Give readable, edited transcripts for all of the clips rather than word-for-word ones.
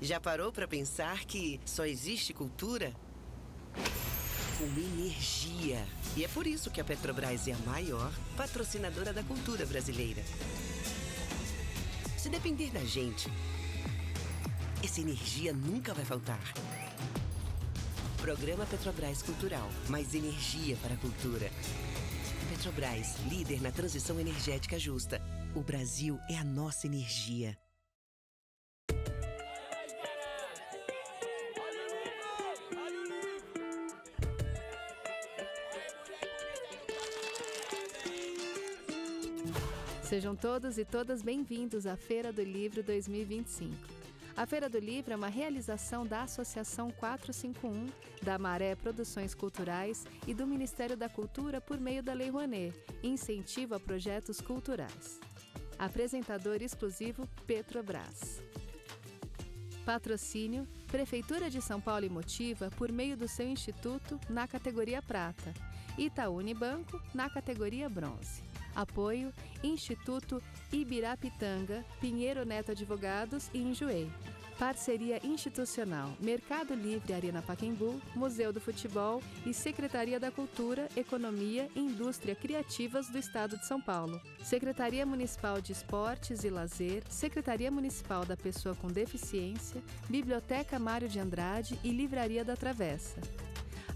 Já parou para pensar que só existe cultura com energia? E é por isso que a Petrobras é a maior patrocinadora da cultura brasileira. Se depender da gente, essa energia nunca vai faltar. Programa Petrobras Cultural. Mais energia para a cultura. Petrobras, líder na transição energética justa. O Brasil é a nossa energia. Sejam todos e todas bem-vindos à Feira do Livro 2025. A Feira do Livro é uma realização da Associação 451, da Maré Produções Culturais e do Ministério da Cultura por meio da Lei Rouanet, incentivo a projetos culturais. Apresentador exclusivo Petrobras. Patrocínio Prefeitura de São Paulo e Motiva por meio do seu instituto na categoria Prata, Itaú Unibanco na categoria Bronze. Apoio Instituto Ibirapitanga, Pinheiro Neto Advogados e Enjoei. Parceria institucional Mercado Livre Arena Pacaembu, Museu do Futebol e Secretaria da Cultura, Economia e Indústria Criativas do Estado de São Paulo. Secretaria Municipal de Esportes e Lazer, Secretaria Municipal da Pessoa com Deficiência, Biblioteca Mário de Andrade e Livraria da Travessa.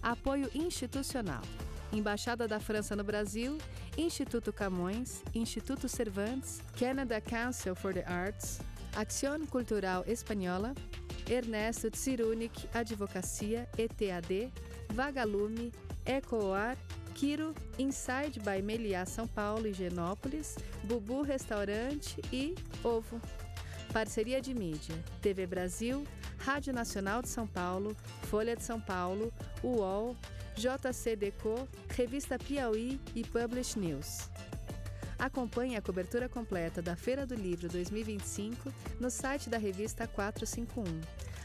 Apoio institucional Embaixada da França no Brasil, Instituto Camões, Instituto Cervantes, Canada Council for the Arts, Acción Cultural Espanhola, Ernesto Tsirunik Advocacia, ETAD, Vagalume, Ecoar, Quiro, Inside by Meliá São Paulo e Genópolis, Bubu Restaurante e Ovo. Parceria de mídia, TV Brasil, Rádio Nacional de São Paulo, Folha de São Paulo, UOL, JCDecO, Revista Piauí e Publish News. Acompanhe a cobertura completa da Feira do Livro 2025 no site da revista 451.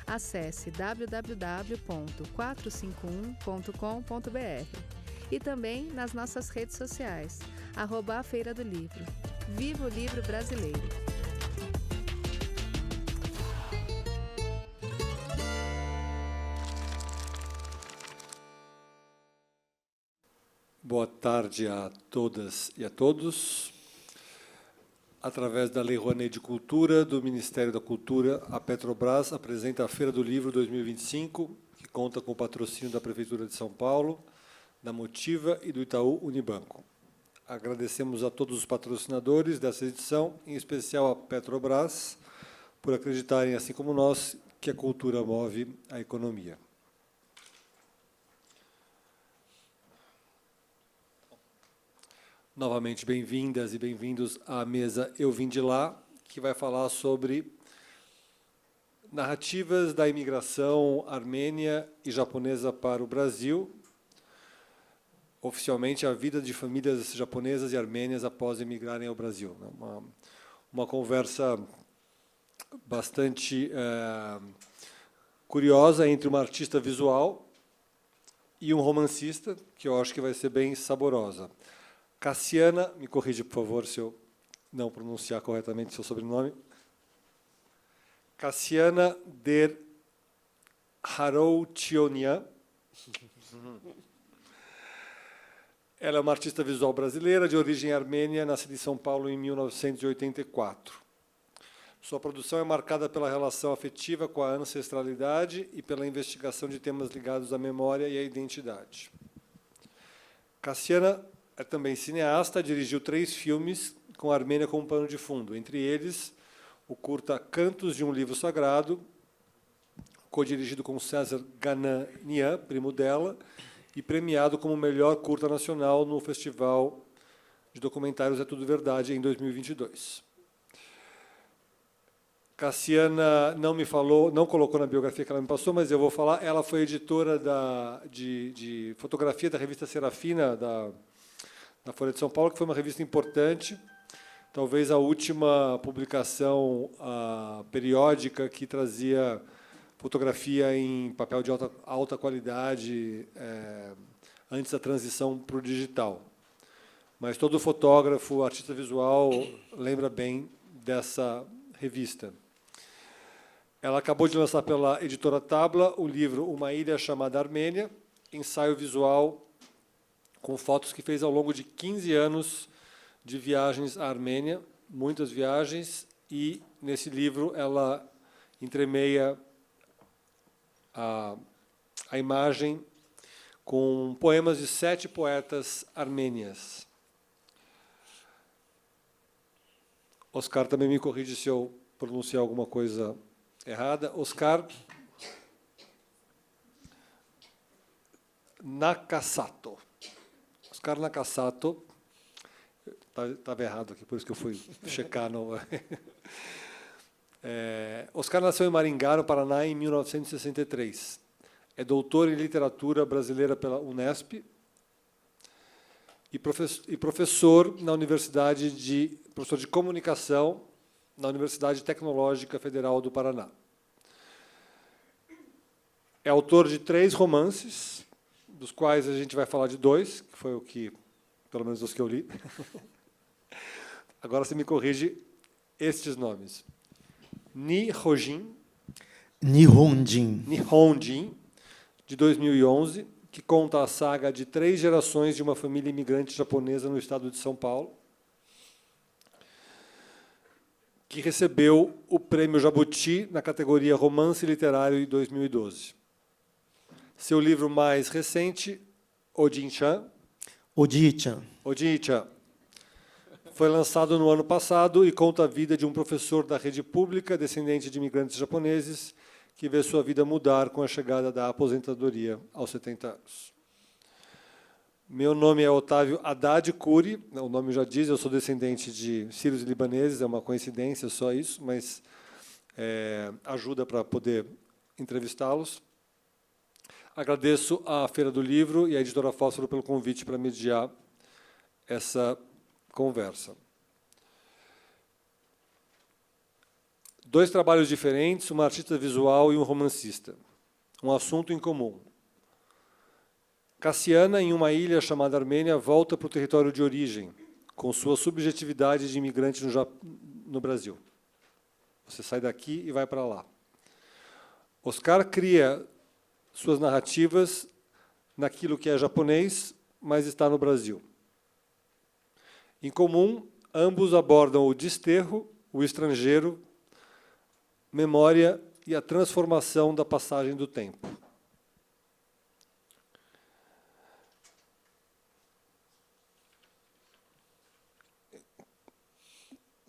Acesse www.451.com.br e também nas nossas redes sociais, @Feira do Livro. Viva o livro brasileiro! Boa tarde a todas e a todos. Através da Lei Rouanet de Cultura, do Ministério da Cultura, a Petrobras apresenta a Feira do Livro 2025, que conta com o patrocínio da Prefeitura de São Paulo, da Motiva e do Itaú Unibanco. Agradecemos a todos os patrocinadores dessa edição, em especial a Petrobras, por acreditarem, assim como nós, que a cultura move a economia. Novamente, bem-vindas e bem-vindos à mesa Eu Vim de Lá, que vai falar sobre narrativas da imigração armênia e japonesa para o Brasil, oficialmente a vida de famílias japonesas e armênias após emigrarem ao Brasil. Uma conversa bastante curiosa entre uma artista visual e um romancista, que eu acho que vai ser bem saborosa. Cassiana, me corrija, por favor, se eu não pronunciar corretamente seu sobrenome. Cassiana Der Haroutionian. Ela é uma artista visual brasileira, de origem armênia, nascida em São Paulo em 1984. Sua produção é marcada pela relação afetiva com a ancestralidade e pela investigação de temas ligados à memória e à identidade. Cassiana é também cineasta, dirigiu 3 filmes com a Armênia como pano de fundo, entre eles o curta Cantos de um Livro Sagrado, co-dirigido com César Gananian, primo dela, e premiado como melhor curta nacional no Festival de Documentários É Tudo Verdade, em 2022. Cassiana não me falou, não colocou na biografia que ela me passou, mas eu vou falar. Ela foi editora de fotografia da revista Serafina, na Folha de São Paulo, que foi uma revista importante, talvez a última publicação periódica que trazia fotografia em papel de alta qualidade antes da transição para o digital. Mas todo fotógrafo, artista visual, lembra bem dessa revista. Ela acabou de lançar pela editora Tabla o livro Uma Ilha Chamada Armênia, ensaio visual com fotos que fez ao longo de 15 anos de viagens à Armênia, muitas viagens, e nesse livro ela entremeia a imagem com poemas de 7 poetas armênias. Oscar também me corrige se eu pronunciar alguma coisa errada. Oscar Nakasato. Oscar Nakasato. Estava errado aqui, por isso que eu fui checar. Oscar nasceu em Maringá, no Paraná, em 1963. É doutor em literatura brasileira pela Unesp e professor na professor de comunicação na Universidade Tecnológica Federal do Paraná. É autor de 3 romances, dos quais a gente vai falar de 2, que foi pelo menos os que eu li. Agora você me corrige estes nomes. Nihonjin, de 2011, que conta a saga de 3 gerações de uma família imigrante japonesa no estado de São Paulo, que recebeu o Prêmio Jabuti na categoria Romance Literário em 2012. Seu livro mais recente, Ojin-chan, foi lançado no ano passado e conta a vida de um professor da rede pública, descendente de imigrantes japoneses, que vê sua vida mudar com a chegada da aposentadoria aos 70 anos. Meu nome é Otávio Haddad Curi, o nome já diz, eu sou descendente de sírios e libaneses, é uma coincidência só isso, mas ajuda para poder entrevistá-los. Agradeço à Feira do Livro e à Editora Fósforo pelo convite para mediar essa conversa. 2 trabalhos diferentes, uma artista visual e um romancista. Um assunto em comum. Cassiana, em uma ilha chamada Armênia, volta para o território de origem, com sua subjetividade de imigrante no Brasil. Você sai daqui e vai para lá. Oscar cria suas narrativas naquilo que é japonês, mas está no Brasil. Em comum, ambos abordam o desterro, o estrangeiro, memória e a transformação da passagem do tempo.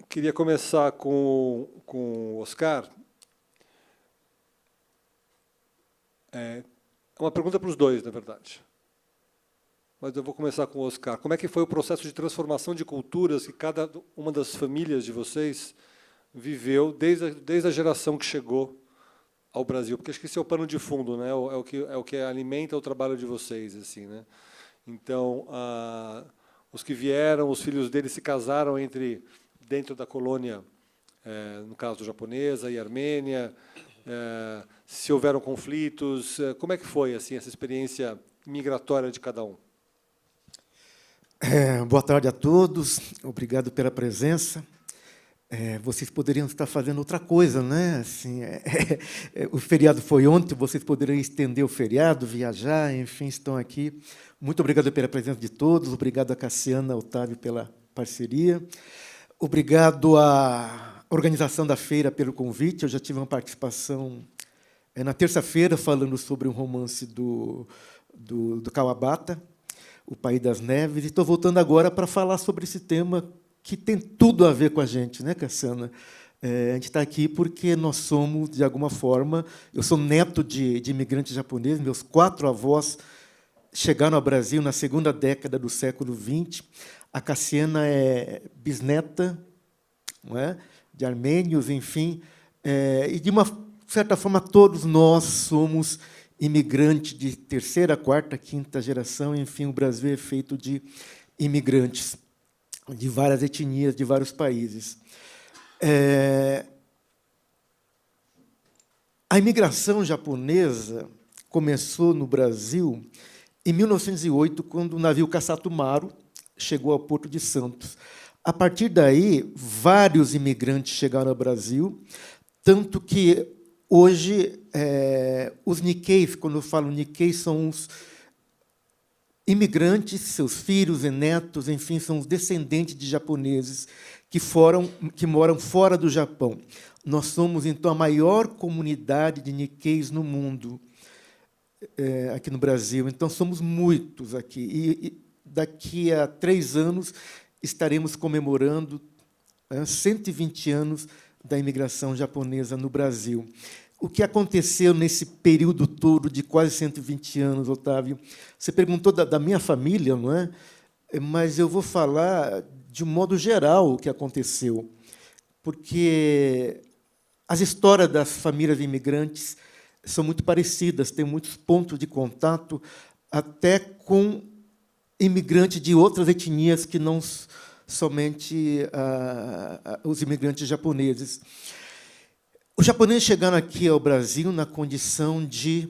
Queria começar com o Oscar. É uma pergunta para os 2, na verdade. Mas eu vou começar com o Oscar. Como é que foi o processo de transformação de culturas que cada uma das famílias de vocês viveu desde a geração que chegou ao Brasil? Porque acho que esse é o pano de fundo, né? É o que alimenta o trabalho de vocês, assim, né? Então, os que vieram, os filhos deles se casaram dentro da colônia, no caso japonesa e Armênia. Se houveram conflitos, como é que foi assim essa experiência migratória de cada um? Boa tarde a todos, obrigado pela presença. Vocês poderiam estar fazendo outra coisa, né? Assim, o feriado foi ontem, vocês poderiam estender o feriado, viajar, enfim, estão aqui. Muito obrigado pela presença de todos, obrigado a Cassiana, Otávio, pela parceria. Obrigado à organização da feira pelo convite. Eu já tive uma participação na terça-feira falando sobre um romance do Kawabata, O País das Neves, e estou voltando agora para falar sobre esse tema que tem tudo a ver com a gente, né, Cassiana? A gente está aqui porque nós somos, de alguma forma, eu sou neto de imigrantes japoneses, meus 4 avós chegaram ao Brasil na segunda década do século XX. A Cassiana é bisneta, não é? De armênios, enfim, e, de uma certa forma, todos nós somos imigrantes de 3ª, 4ª, 5ª geração, enfim, o Brasil é feito de imigrantes de várias etnias, de vários países. A imigração japonesa começou no Brasil em 1908, quando o navio Kassato Maru chegou ao Porto de Santos. A partir daí, vários imigrantes chegaram ao Brasil, tanto que hoje, os Nikkeis, quando eu falo Nikkei, são os imigrantes, seus filhos e netos, enfim, são os descendentes de japoneses que moram fora do Japão. Nós somos, então, a maior comunidade de Nikkeis no mundo, aqui no Brasil. Então, somos muitos aqui. E daqui a 3 anos estaremos comemorando 120 anos da imigração japonesa no Brasil. O que aconteceu nesse período todo de quase 120 anos, Otávio? Você perguntou da minha família, não é? Mas eu vou falar de um modo geral o que aconteceu, porque as histórias das famílias imigrantes são muito parecidas, têm muitos pontos de contato, até com imigrantes de outras etnias que não somente os imigrantes japoneses. Os japoneses chegaram aqui ao Brasil na condição de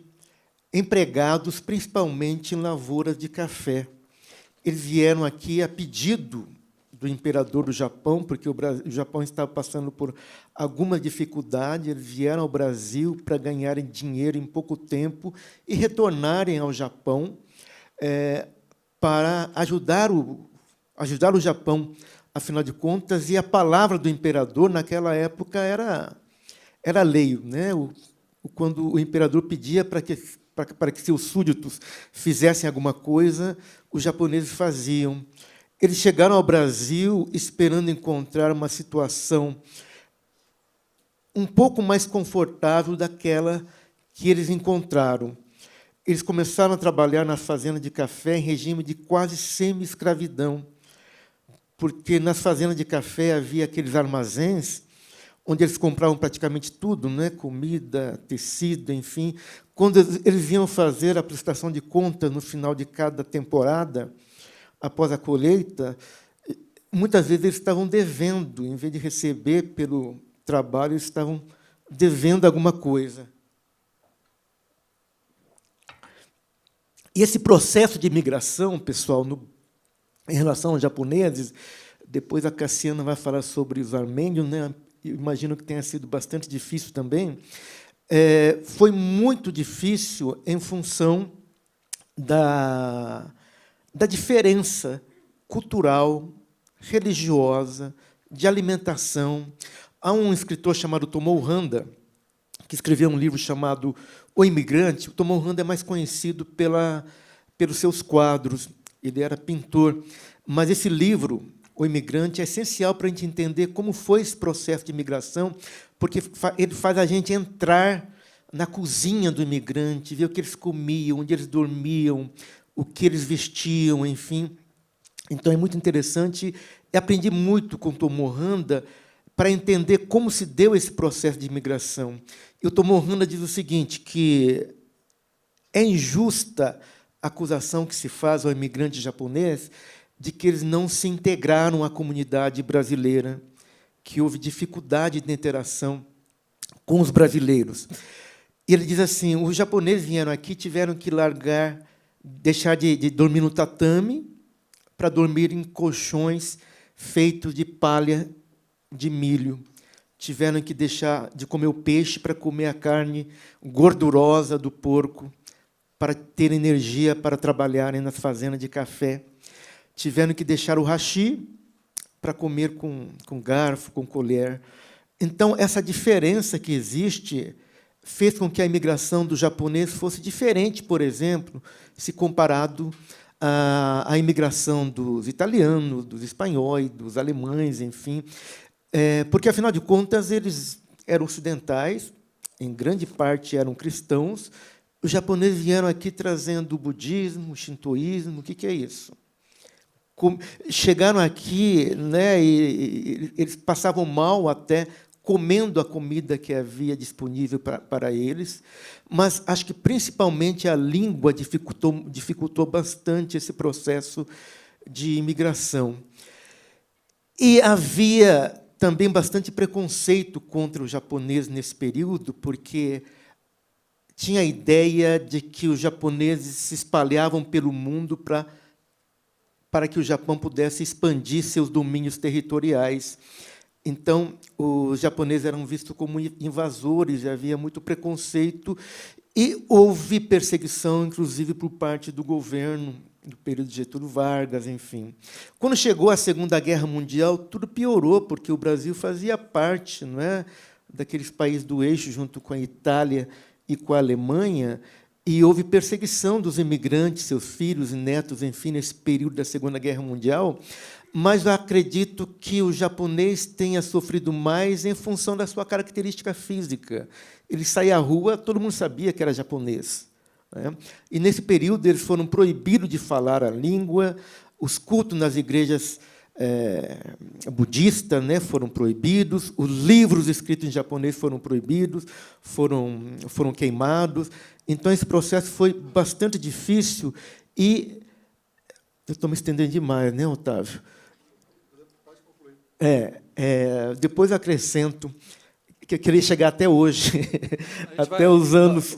empregados, principalmente em lavouras de café. Eles vieram aqui a pedido do imperador do Japão, porque o Japão estava passando por alguma dificuldade. Eles vieram ao Brasil para ganharem dinheiro em pouco tempo e retornarem ao Japão para ajudar o Japão, afinal de contas, e a palavra do imperador, naquela época, era lei, né? Quando o imperador pedia para que seus súditos fizessem alguma coisa, os japoneses faziam. Eles chegaram ao Brasil esperando encontrar uma situação um pouco mais confortável daquela que eles encontraram. Eles começaram a trabalhar nas fazendas de café em regime de quase semi-escravidão, porque nas fazendas de café havia aqueles armazéns onde eles compravam praticamente tudo, né? Comida, tecido, enfim. Quando eles iam fazer a prestação de contas no final de cada temporada, após a colheita, muitas vezes eles estavam devendo, em vez de receber pelo trabalho, eles estavam devendo alguma coisa. E esse processo de imigração, pessoal, em relação aos japoneses, depois a Cassiana vai falar sobre os armênios, né? Eu imagino que tenha sido bastante difícil também, foi muito difícil em função da diferença cultural, religiosa, de alimentação. Há um escritor chamado Tomoe Handa, que escreveu um livro chamado O Imigrante. O Tomoe Handa é mais conhecido pelos seus quadros. Ele era pintor. Mas esse livro, O Imigrante, é essencial para a gente entender como foi esse processo de imigração, porque ele faz a gente entrar na cozinha do imigrante, ver o que eles comiam, onde eles dormiam, o que eles vestiam, enfim. Então, é muito interessante. Eu aprendi muito com o Tomoe Handa para entender como se deu esse processo de imigração. E o Tomoe Handa diz o seguinte, que é injusta a acusação que se faz ao imigrante japonês de que eles não se integraram à comunidade brasileira, que houve dificuldade de interação com os brasileiros. E ele diz assim, os japoneses vieram aqui, tiveram que deixar de dormir no tatame para dormir em colchões feitos de palha de milho. Tiveram que deixar de comer o peixe para comer a carne gordurosa do porco, para ter energia para trabalharem nas fazendas de café. Tiveram que deixar o hashi para comer com garfo, com colher. Então, essa diferença que existe fez com que a imigração do japonês fosse diferente, por exemplo, se comparado à imigração dos italianos, dos espanhóis, dos alemães, enfim. Porque, afinal de contas, eles eram ocidentais, em grande parte eram cristãos. Os japoneses vieram aqui trazendo o budismo, o shintoísmo. O que é isso? Chegaram aqui, né, e eles passavam mal até comendo a comida que havia disponível para eles, mas acho que, principalmente, a língua dificultou bastante esse processo de imigração. E havia também bastante preconceito contra o japonês nesse período, porque tinha a ideia de que os japoneses se espalhavam pelo mundo para que o Japão pudesse expandir seus domínios territoriais. Então, os japoneses eram vistos como invasores, havia muito preconceito e houve perseguição, inclusive, por parte do governo, no período de Getúlio Vargas, enfim. Quando chegou a Segunda Guerra Mundial, tudo piorou, porque o Brasil fazia parte, não é, daqueles países do eixo, junto com a Itália e com a Alemanha, e houve perseguição dos imigrantes, seus filhos e netos, enfim, nesse período da Segunda Guerra Mundial. Mas eu acredito que o japonês tenha sofrido mais em função da sua característica física. Ele saía à rua, todo mundo sabia que era japonês, né? E, nesse período, eles foram proibidos de falar a língua, os cultos nas igrejas budistas, né, foram proibidos, os livros escritos em japonês foram proibidos, foram queimados. Então, esse processo foi bastante difícil e... Eu estou me estendendo demais, né, Otávio? Pode concluir. Depois acrescento que eu queria chegar até hoje, até os anos...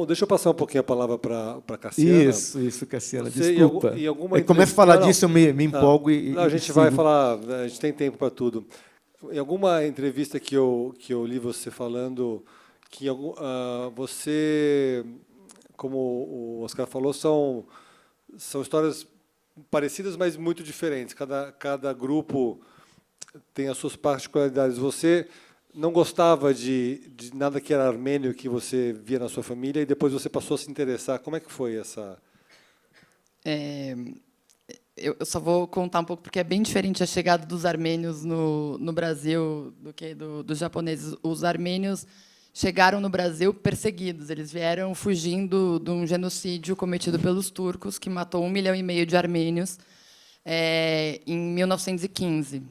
Deixa eu passar um pouquinho a palavra para a Cassiana. Isso, Cassiana, desculpa. Começa a falar disso, eu me empolgo e a gente vai falar, a gente tem tempo para tudo. Em alguma entrevista que eu li você falando, que você, como o Oscar falou, são histórias parecidas, mas muito diferentes. Cada grupo tem as suas particularidades. Você não gostava de nada que era armênio que você via na sua família e depois você passou a se interessar. Como é que foi essa... Eu só vou contar um pouco, porque é bem diferente a chegada dos armênios no Brasil do que dos japoneses. Os armênios chegaram no Brasil perseguidos. Eles vieram fugindo de um genocídio cometido pelos turcos, que matou 1,5 milhão de armênios em 1915,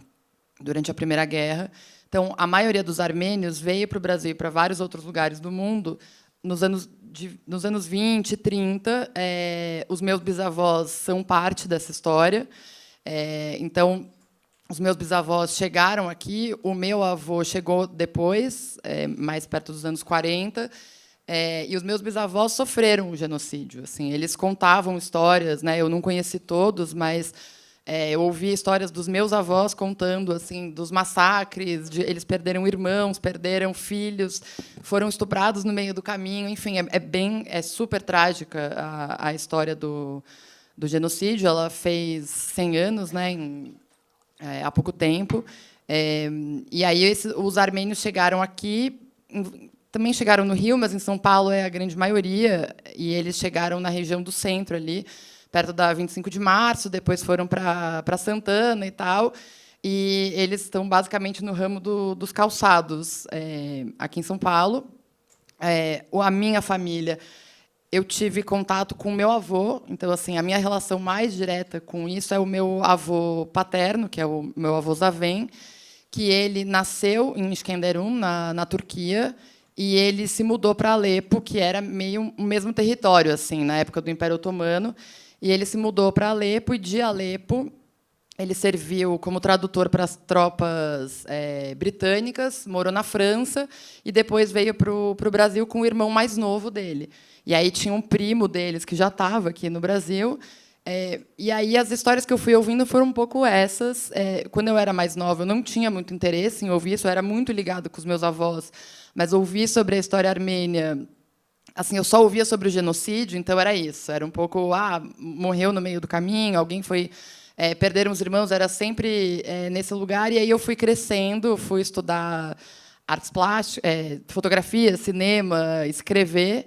durante a Primeira Guerra. Então, a maioria dos armênios veio para o Brasil e para vários outros lugares do mundo nos anos 20, 30. Os meus bisavós são parte dessa história. Então, os meus bisavós chegaram aqui, o meu avô chegou depois, mais perto dos anos 40, e os meus bisavós sofreram o genocídio. Assim, eles contavam histórias, né? Eu não conheci todos, mas eu ouvi histórias dos meus avós contando assim dos massacres, eles perderam irmãos, perderam filhos, foram estuprados no meio do caminho. Enfim, é super trágica a história do genocídio. Ela fez 100 anos, né? Há pouco tempo. E aí os armênios chegaram aqui, também chegaram no Rio, mas em São Paulo é a grande maioria, e eles chegaram na região do centro, ali, perto da 25 de março, depois foram para Santana e tal, e eles estão basicamente no ramo dos calçados, aqui em São Paulo. A minha família, eu tive contato com o meu avô, então assim a minha relação mais direta com isso é o meu avô paterno, que é o meu avô Zavem, que ele nasceu em Iskenderun, na Turquia, e ele se mudou para Alepo, que era meio o mesmo território assim na época do Império Otomano, e ele se mudou para Alepo, e de Alepo ele serviu como tradutor para as tropas britânicas, morou na França e depois veio para o Brasil com o irmão mais novo dele. E aí tinha um primo deles que já estava aqui no Brasil. E aí as histórias que eu fui ouvindo foram um pouco essas. Quando eu era mais nova, eu não tinha muito interesse em ouvir isso, eu era muito ligado com os meus avós, mas ouvir sobre a história armênia, assim, eu só ouvia sobre o genocídio, então era isso. Era um pouco, morreu no meio do caminho, alguém foi... perderam os irmãos, era sempre nesse lugar. E aí eu fui crescendo, fui estudar artes plásticas, fotografia, cinema, escrever,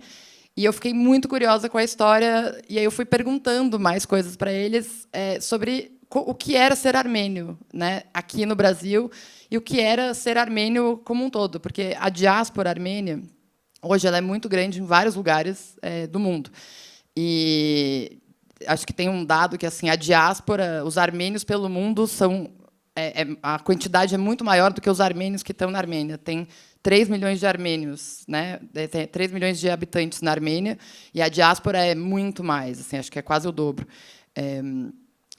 e eu fiquei muito curiosa com a história, e aí eu fui perguntando mais coisas para eles sobre o que era ser armênio, né, aqui no Brasil, e o que era ser armênio como um todo, porque a diáspora armênia, hoje, ela é muito grande em vários lugares do mundo. E acho que tem um dado que assim a diáspora, os armênios pelo mundo são a quantidade é muito maior do que os armênios que estão na Armênia. Tem 3 milhões de armênios, né? Tem 3 milhões de habitantes na Armênia, e a diáspora é muito mais, assim, acho que é quase o dobro.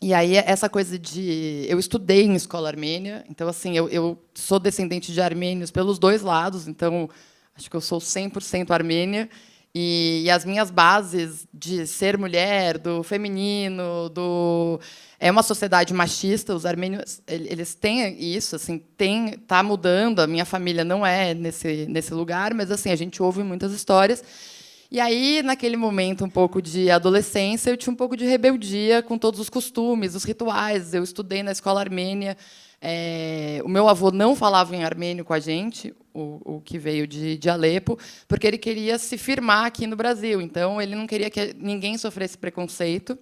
E aí essa coisa de... Eu estudei em escola armênia, então assim eu sou descendente de armênios pelos dois lados, então acho que eu sou 100% armênia. E as minhas bases de ser mulher, do feminino, é uma sociedade machista. Os armênios, eles têm isso, assim, tá mudando. A minha família não é nesse lugar, mas assim a gente ouve muitas histórias. E aí, naquele momento um pouco de adolescência, eu tinha um pouco de rebeldia com todos os costumes, os rituais. Eu estudei na escola armênia. O meu avô não falava em armênio com a gente, o que veio de Alepo, porque ele queria se firmar aqui no Brasil. Então, ele não queria que ninguém sofresse preconceito.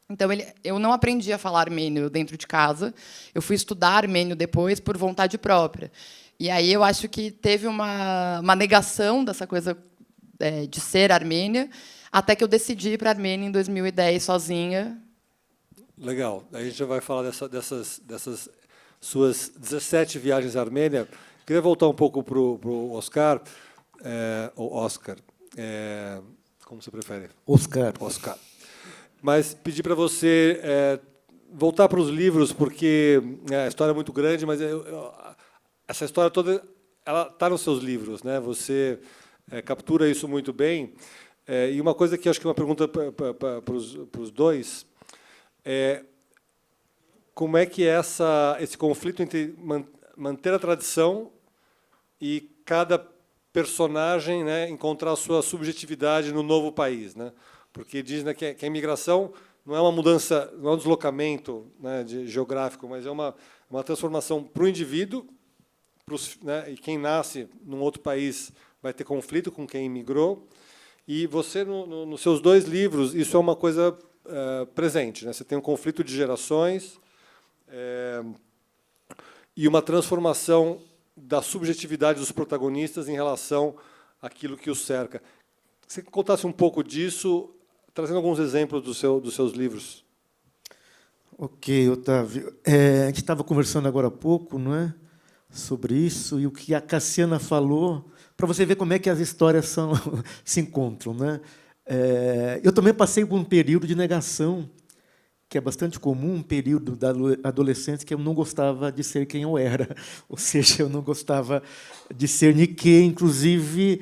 Então, eu não aprendi a falar armênio dentro de casa. Eu fui estudar armênio depois por vontade própria. E aí eu acho que teve uma negação dessa coisa de ser armênia, até que eu decidi ir para a Armênia em 2010 sozinha. Legal. A gente já vai falar dessas suas 17 viagens à Armênia. Queria voltar um pouco para o Oscar, ou Oscar, como você prefere? Oscar. Oscar. Mas pedir para você voltar para os livros, porque a história é muito grande, mas essa história toda ela está nos seus livros, né? Você captura isso muito bem. E uma coisa que acho que é uma pergunta para os dois é como é que esse conflito entre manter a tradição e cada personagem, né, encontrar a sua subjetividade no novo país, né? Porque diz, né, que a imigração não é uma mudança, não é um deslocamento, né, geográfico, mas é uma transformação para o indivíduo, né, e quem nasce num outro país vai ter conflito com quem imigrou. E você, nos seus 2 livros, isso é uma coisa presente, né? Você tem um conflito de gerações e uma transformação da subjetividade dos protagonistas em relação àquilo que os cerca. Se você contasse um pouco disso, trazendo alguns exemplos dos seus livros. Ok, Otávio. A gente estava conversando agora há pouco, não é, sobre isso, e o que a Cassiana falou, para você ver como é que as histórias se encontram, né? Eu também passei por um período de negação, que é bastante comum, um período da adolescência que eu não gostava de ser quem eu era, ou seja, eu não gostava de ser Nikkei. Inclusive,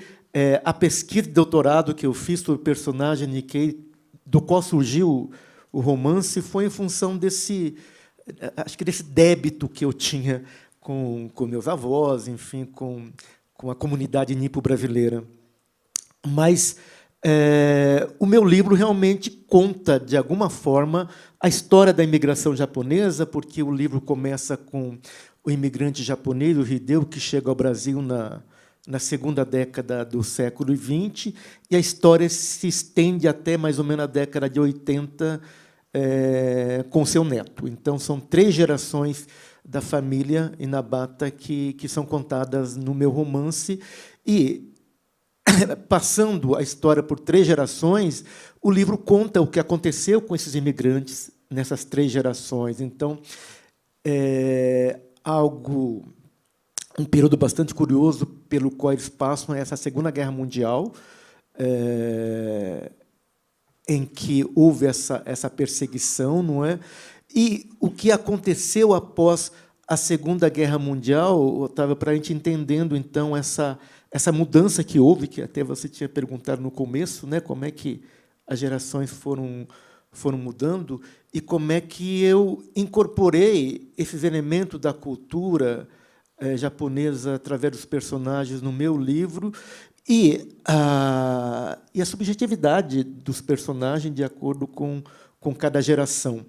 a pesquisa de doutorado que eu fiz sobre o personagem Nikkei, do qual surgiu o romance, foi em função desse débito que eu tinha com meus avós, enfim, com a comunidade nipo-brasileira. Mas o meu livro realmente conta, de alguma forma, a história da imigração japonesa, porque o livro começa com o imigrante japonês, o Hideo, que chega ao Brasil na segunda década do século XX, e a história se estende até mais ou menos a década de 80 com seu neto. Então, são 3 gerações da família Inabata que são contadas no meu romance. E, passando a história por 3 gerações, o livro conta o que aconteceu com esses imigrantes nessas 3 gerações. Então, um período bastante curioso pelo qual eles passam é essa Segunda Guerra Mundial, em que houve essa perseguição, não é? E o que aconteceu após a Segunda Guerra Mundial, Otávio, para a gente entendendo, então, essa mudança que houve, que até você tinha perguntado no começo, né, como é que as gerações foram mudando, e como é que eu incorporei esses elementos da cultura japonesa através dos personagens no meu livro, e a subjetividade dos personagens de acordo com cada geração.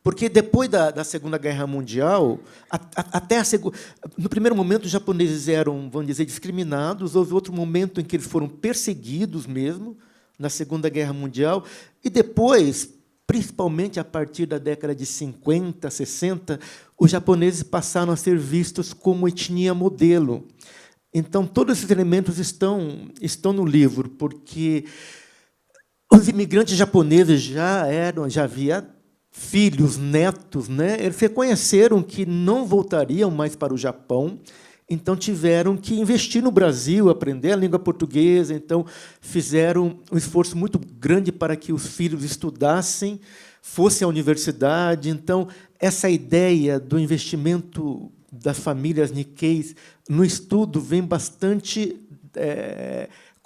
Porque depois da Segunda Guerra Mundial, no primeiro momento, os japoneses eram, vamos dizer, discriminados. Houve outro momento em que eles foram perseguidos mesmo, na Segunda Guerra Mundial. E depois, principalmente a partir da década de 50, 60, os japoneses passaram a ser vistos como etnia modelo. Então, todos esses elementos estão no livro, porque os imigrantes japoneses já havia filhos, netos, né? Eles reconheceram que não voltariam mais para o Japão, então tiveram que investir no Brasil, aprender a língua portuguesa, então fizeram um esforço muito grande para que os filhos estudassem, fossem à universidade. Então, essa ideia do investimento das famílias Nikkeis no estudo vem bastante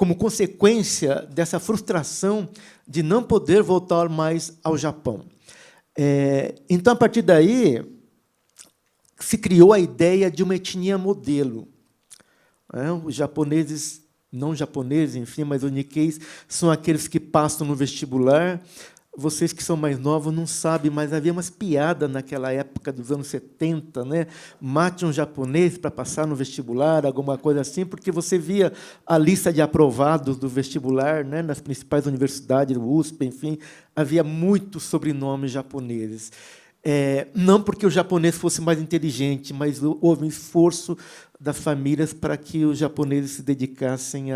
como consequência dessa frustração de não poder voltar mais ao Japão. Então, a partir daí, se criou a ideia de uma etnia modelo. Os japoneses, não japoneses, enfim, mas os Nikkeis são aqueles que passam no vestibular. Vocês que são mais novos não sabem, mas havia umas piadas naquela época dos anos 70, né? Mate um japonês para passar no vestibular, alguma coisa assim, porque você via a lista de aprovados do vestibular, né? Nas principais universidades, USP, enfim, havia muitos sobrenomes japoneses. Não porque o japonês fosse mais inteligente, mas houve um esforço das famílias para que os japoneses se dedicassem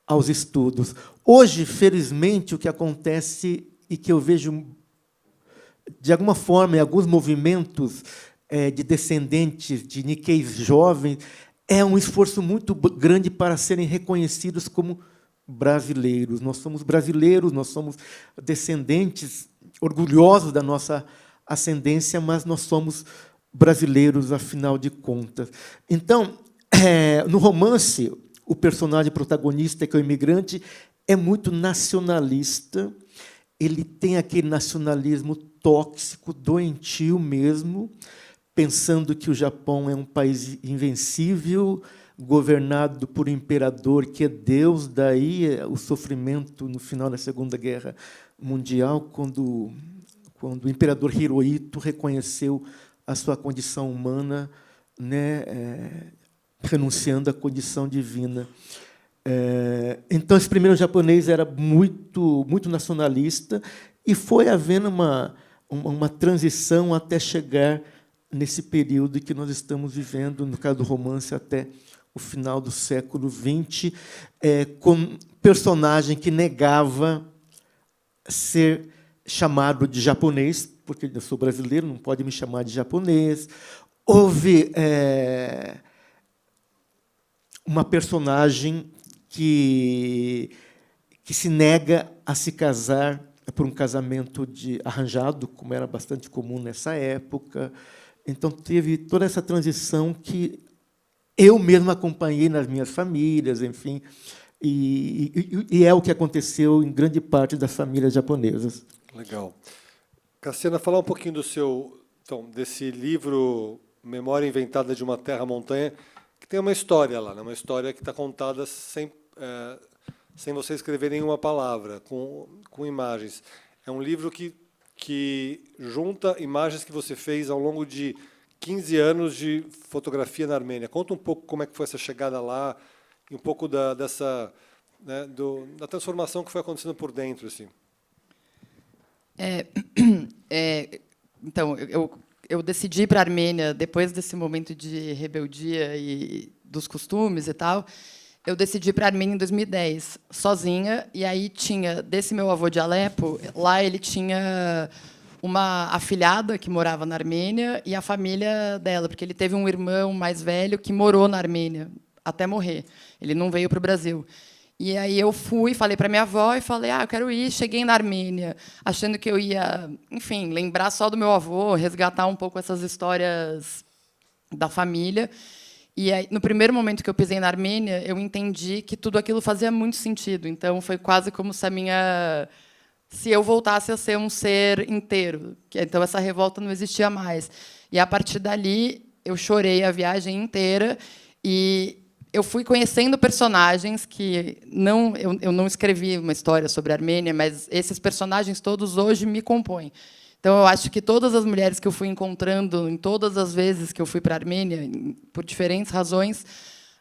aos estudos. Hoje, felizmente, o que acontece e que eu vejo, de alguma forma, em alguns movimentos de descendentes de Nikkeis jovens, é um esforço muito grande para serem reconhecidos como brasileiros. Nós somos brasileiros, nós somos descendentes orgulhosos da nossa ascendência, mas nós somos brasileiros, afinal de contas. Então, no romance, o personagem protagonista, que é o imigrante, é muito nacionalista. Ele tem aquele nacionalismo tóxico, doentio mesmo, pensando que o Japão é um país invencível, governado por um imperador que é Deus. Daí o sofrimento no final da Segunda Guerra Mundial, quando o imperador Hirohito reconheceu a sua condição humana, né, renunciando à condição divina. Então, esse primeiro japonês era muito nacionalista, e foi havendo uma transição até chegar nesse período que nós estamos vivendo, no caso do romance, até o final do século XX, com um personagem que negava ser chamado de japonês, porque eu sou brasileiro, não pode me chamar de japonês. Houve uma personagem que se nega a se casar por um casamento arranjado, como era bastante comum nessa época. Então, teve toda essa transição que eu mesmo acompanhei nas minhas famílias, enfim, e é o que aconteceu em grande parte das famílias japonesas. Legal. Cassiana, falar um pouquinho desse livro Memória Inventada de uma Terra-Montanha, que tem uma história lá, né? Uma história que está contada sem você escrever nenhuma palavra, com imagens. É um livro que junta imagens que você fez ao longo de 15 anos de fotografia na Armênia. Conta um pouco como é que foi essa chegada lá e um pouco da transformação que foi acontecendo por dentro, assim. Então, eu decidi ir para a Armênia depois desse momento de rebeldia e dos costumes e tal. Eu decidi ir para a Armênia em 2010, sozinha, e aí tinha, desse meu avô de Alepo, lá ele tinha uma afilhada que morava na Armênia e a família dela, porque ele teve um irmão mais velho que morou na Armênia até morrer. Ele não veio para o Brasil. E aí eu fui, falei para minha avó e falei: eu quero ir. Cheguei na Armênia, achando que eu ia, enfim, lembrar só do meu avô, resgatar um pouco essas histórias da família. E aí, no primeiro momento que eu pisei na Armênia, eu entendi que tudo aquilo fazia muito sentido. Então, foi quase como se eu voltasse a ser um ser inteiro. Então, essa revolta não existia mais. E, a partir dali, eu chorei a viagem inteira e eu fui conhecendo personagens que eu não escrevi uma história sobre a Armênia, mas esses personagens todos hoje me compõem. Então, eu acho que todas as mulheres que eu fui encontrando, em todas as vezes que eu fui para a Armênia, por diferentes razões,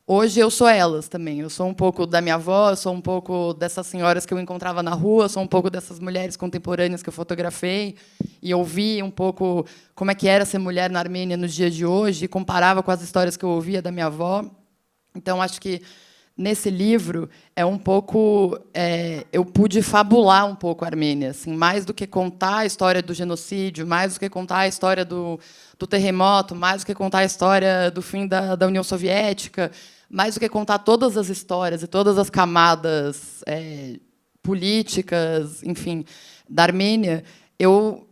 hoje eu sou elas também. Eu sou um pouco da minha avó, eu sou um pouco dessas senhoras que eu encontrava na rua, sou um pouco dessas mulheres contemporâneas que eu fotografei e ouvi um pouco como é que era ser mulher na Armênia nos dias de hoje, e comparava com as histórias que eu ouvia da minha avó. Então, acho que nesse livro é um pouco eu pude fabular um pouco a Armênia, assim, mais do que contar a história do genocídio, mais do que contar a história do terremoto, mais do que contar a história do fim da União Soviética, mais do que contar todas as histórias e todas as camadas políticas, enfim, da Armênia, eu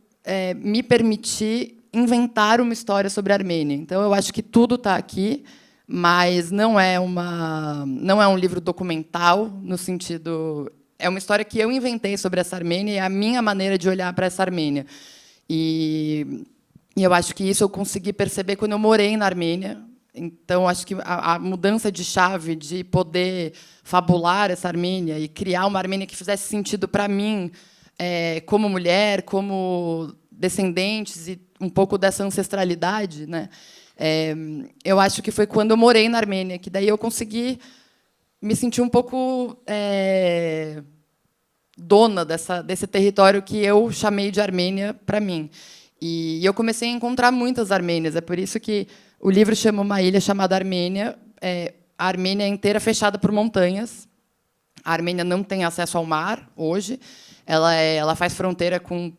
me permiti inventar uma história sobre a Armênia. Então, eu acho que tudo está aqui. mas não é um livro documental, no sentido... É uma história que eu inventei sobre essa Armênia e é a minha maneira de olhar para essa Armênia. E eu acho que isso eu consegui perceber quando eu morei na Armênia. Então, acho que a mudança de chave, de poder fabular essa Armênia e criar uma Armênia que fizesse sentido para mim, como mulher, como descendentes, e um pouco dessa ancestralidade, né? Eu acho que foi quando eu morei na Armênia, que daí eu consegui me sentir um pouco dona desse território que eu chamei de Armênia para mim. E eu comecei a encontrar muitas armênias. É por isso que o livro chama uma ilha chamada Armênia. A Armênia é inteira fechada por montanhas. A Armênia não tem acesso ao mar hoje. Ela faz fronteira com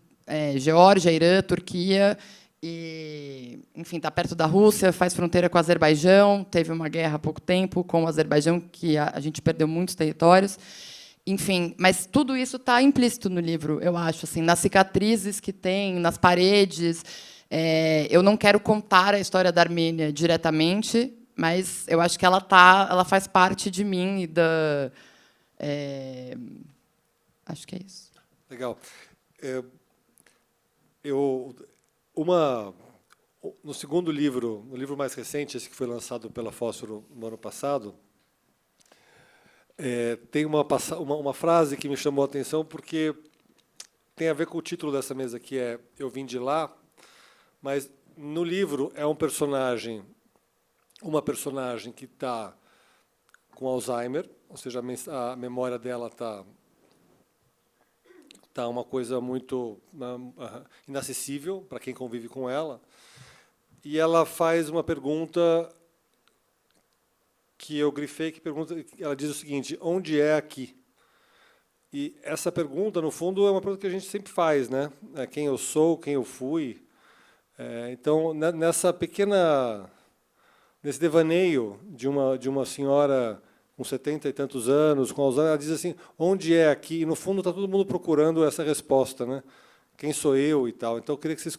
Geórgia, Irã, Turquia. E, enfim, está perto da Rússia, faz fronteira com o Azerbaijão. Teve uma guerra há pouco tempo com o Azerbaijão, que a gente perdeu muitos territórios. Enfim, mas tudo isso está implícito no livro, eu acho, assim, nas cicatrizes que tem, nas paredes. Eu não quero contar a história da Armênia diretamente, mas eu acho que ela faz parte de mim e da... acho que é isso. Legal. No segundo livro, no livro mais recente, esse que foi lançado pela Fósforo no ano passado, tem uma frase que me chamou a atenção, porque tem a ver com o título dessa mesa, que é Eu Vim de Lá, mas no livro é uma personagem que está com Alzheimer, ou seja, a memória dela está uma coisa muito inacessível para quem convive com ela, e ela faz uma pergunta que eu grifei, ela diz o seguinte: onde é aqui? E essa pergunta, no fundo, é uma pergunta que a gente sempre faz, né? Quem eu sou, quem eu fui. Então, nesse devaneio de uma senhora com 70 e tantos anos, com Alzheimer, ela diz assim: onde é aqui? E, no fundo, está todo mundo procurando essa resposta, né? Quem sou eu e tal. Então, eu queria que você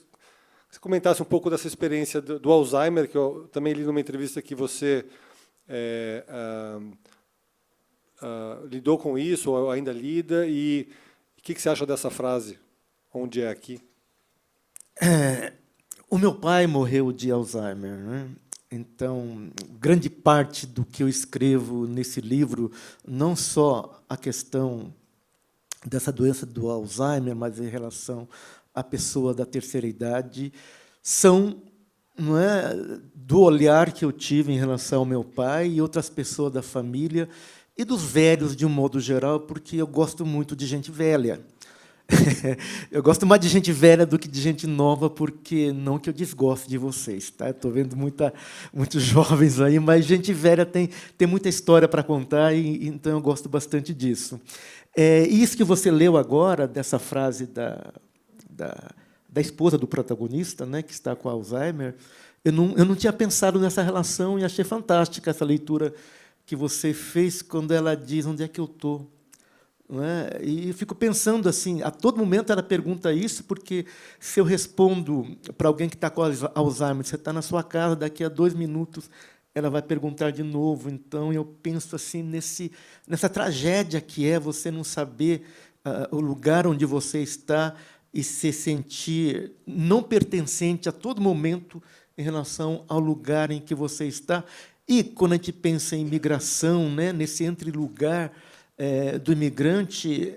comentasse um pouco dessa experiência do Alzheimer, que eu também li numa entrevista que você lidou com isso, ou ainda lida, e o que você acha dessa frase, onde é aqui? O meu pai morreu de Alzheimer, né? Então, grande parte do que eu escrevo nesse livro, não só a questão dessa doença do Alzheimer, mas em relação à pessoa da terceira idade, são do olhar que eu tive em relação ao meu pai e outras pessoas da família e dos velhos, de um modo geral, porque eu gosto muito de gente velha. Eu gosto mais de gente velha do que de gente nova, porque não que eu desgoste de vocês, tá? Estou vendo muitos jovens aí, mas gente velha tem muita história para contar, e então eu gosto bastante disso. E isso que você leu agora, dessa frase da esposa do protagonista, né, que está com Alzheimer, eu não tinha pensado nessa relação, e achei fantástica essa leitura que você fez quando ela diz onde é que eu estou. Não é? E eu fico pensando assim, a todo momento ela pergunta isso, porque se eu respondo para alguém que está com Alzheimer, você está na sua casa, daqui a 2 minutos ela vai perguntar de novo. Então eu penso assim nessa tragédia que é você não saber o lugar onde você está e se sentir não pertencente a todo momento em relação ao lugar em que você está. E quando a gente pensa em migração, né, nesse entre-lugar do imigrante,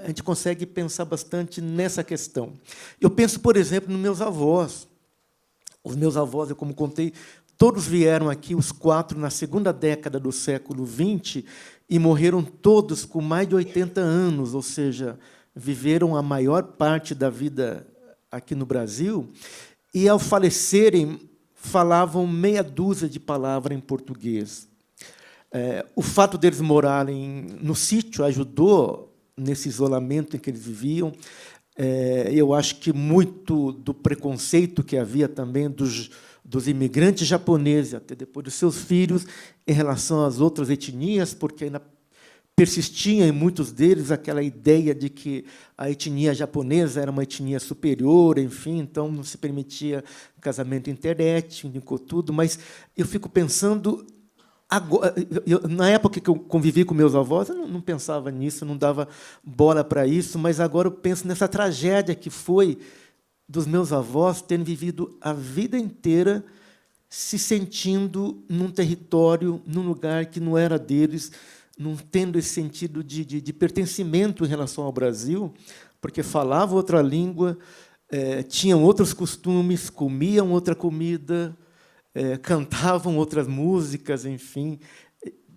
a gente consegue pensar bastante nessa questão. Eu penso, por exemplo, nos meus avós. Os meus avós, eu como contei, todos vieram aqui, os 4, na segunda década do século XX, e morreram todos com mais de 80 anos, ou seja, viveram a maior parte da vida aqui no Brasil, e, ao falecerem, falavam meia dúzia de palavras em português. O fato deles morarem no sítio ajudou nesse isolamento em que eles viviam. Eu acho que muito do preconceito que havia também dos imigrantes japoneses, até depois dos seus filhos, em relação às outras etnias, porque ainda persistia em muitos deles aquela ideia de que a etnia japonesa era uma etnia superior, enfim, então não se permitia casamento interétnico, tudo. Mas eu fico pensando Agora, na época que eu convivi com meus avós, eu não pensava nisso, não dava bola para isso, mas agora eu penso nessa tragédia que foi dos meus avós terem vivido a vida inteira se sentindo num território, num lugar que não era deles, não tendo esse sentido de pertencimento em relação ao Brasil, porque falavam outra língua, tinham outros costumes, comiam outra comida, cantavam outras músicas, enfim,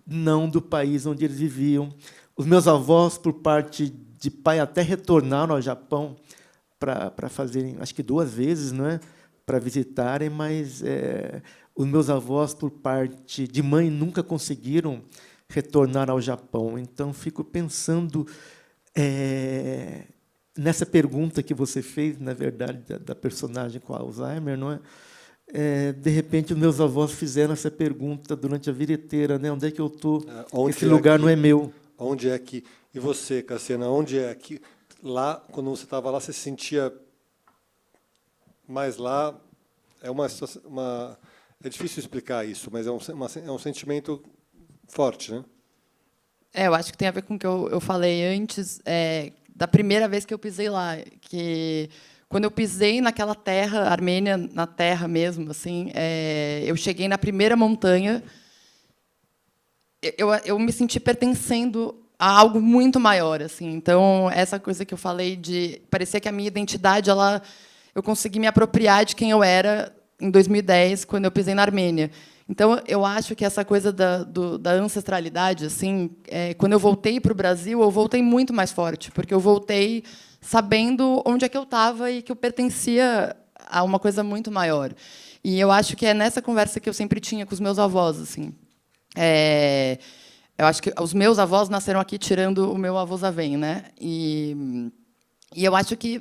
não do país onde eles viviam. Os meus avós, por parte de pai, até retornaram ao Japão para fazerem, acho que 2 vezes, não é? Para visitarem, mas os meus avós, por parte de mãe, nunca conseguiram retornar ao Japão. Então, fico pensando nessa pergunta que você fez, na verdade, da personagem com Alzheimer, não é? De repente, os meus avós fizeram essa pergunta durante a vida inteira, né? Onde é que eu estou? Esse lugar não é meu. Onde é que... E você, Cassiana, onde é que... Lá, quando você estava lá, você se sentia mais lá? É difícil explicar isso, mas é um sentimento forte, né? Eu acho que tem a ver com o que eu falei antes, da primeira vez que eu pisei lá, que quando eu pisei naquela terra, Armênia, na terra mesmo, assim, eu cheguei na primeira montanha, eu me senti pertencendo a algo muito maior, assim. Então, essa coisa que eu falei de parecer que a minha identidade, eu consegui me apropriar de quem eu era em 2010, quando eu pisei na Armênia. Então, eu acho que essa coisa da ancestralidade, assim, quando eu voltei para o Brasil, eu voltei muito mais forte, porque eu voltei sabendo onde é que eu estava e que eu pertencia a uma coisa muito maior. E eu acho que é nessa conversa que eu sempre tinha com os meus avós, assim. Eu acho que os meus avós nasceram aqui, tirando o meu avô Zavém, né? E eu acho que,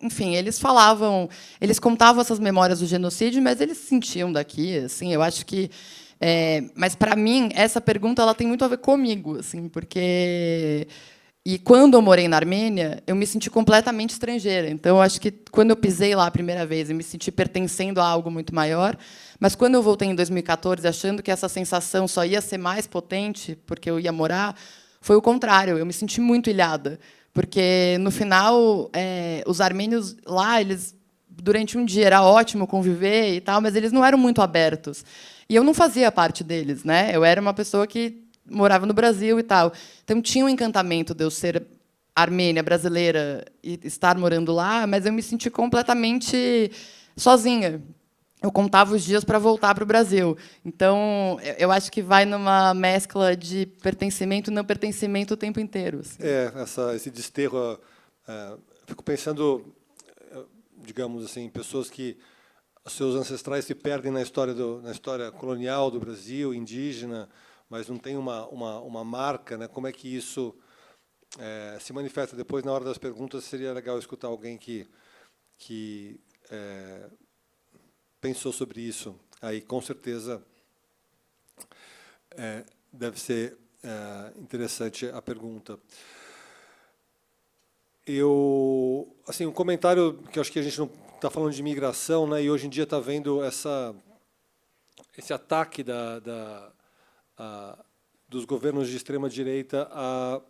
enfim, eles contavam essas memórias do genocídio, mas eles se sentiam daqui, assim. Eu acho que, mas para mim essa pergunta ela tem muito a ver comigo, assim, porque quando eu morei na Armênia, eu me senti completamente estrangeira. Então, eu acho que quando eu pisei lá a primeira vez, eu me senti pertencendo a algo muito maior. Mas quando eu voltei em 2014, achando que essa sensação só ia ser mais potente, porque eu ia morar, foi o contrário. Eu me senti muito ilhada, porque no final, os armênios lá, eles durante um dia era ótimo conviver e tal, mas eles não eram muito abertos. E eu não fazia parte deles, né? Eu era uma pessoa que morava no Brasil e tal. Então, tinha um encantamento de eu ser armênia, brasileira, e estar morando lá, mas eu me senti completamente sozinha. Eu contava os dias para voltar para o Brasil. Então, eu acho que vai numa mescla de pertencimento e não pertencimento o tempo inteiro. Assim. Esse desterro... fico pensando, digamos assim, em pessoas que os seus ancestrais se perdem na história colonial do Brasil, indígena, mas não tem uma marca, né? Como é que isso se manifesta? Depois, na hora das perguntas, seria legal escutar alguém que pensou sobre isso. Aí, com certeza, deve ser interessante a pergunta. Um comentário que eu acho que a gente não está falando de imigração, né? E hoje em dia está vendo esse ataque dos governos de extrema direita a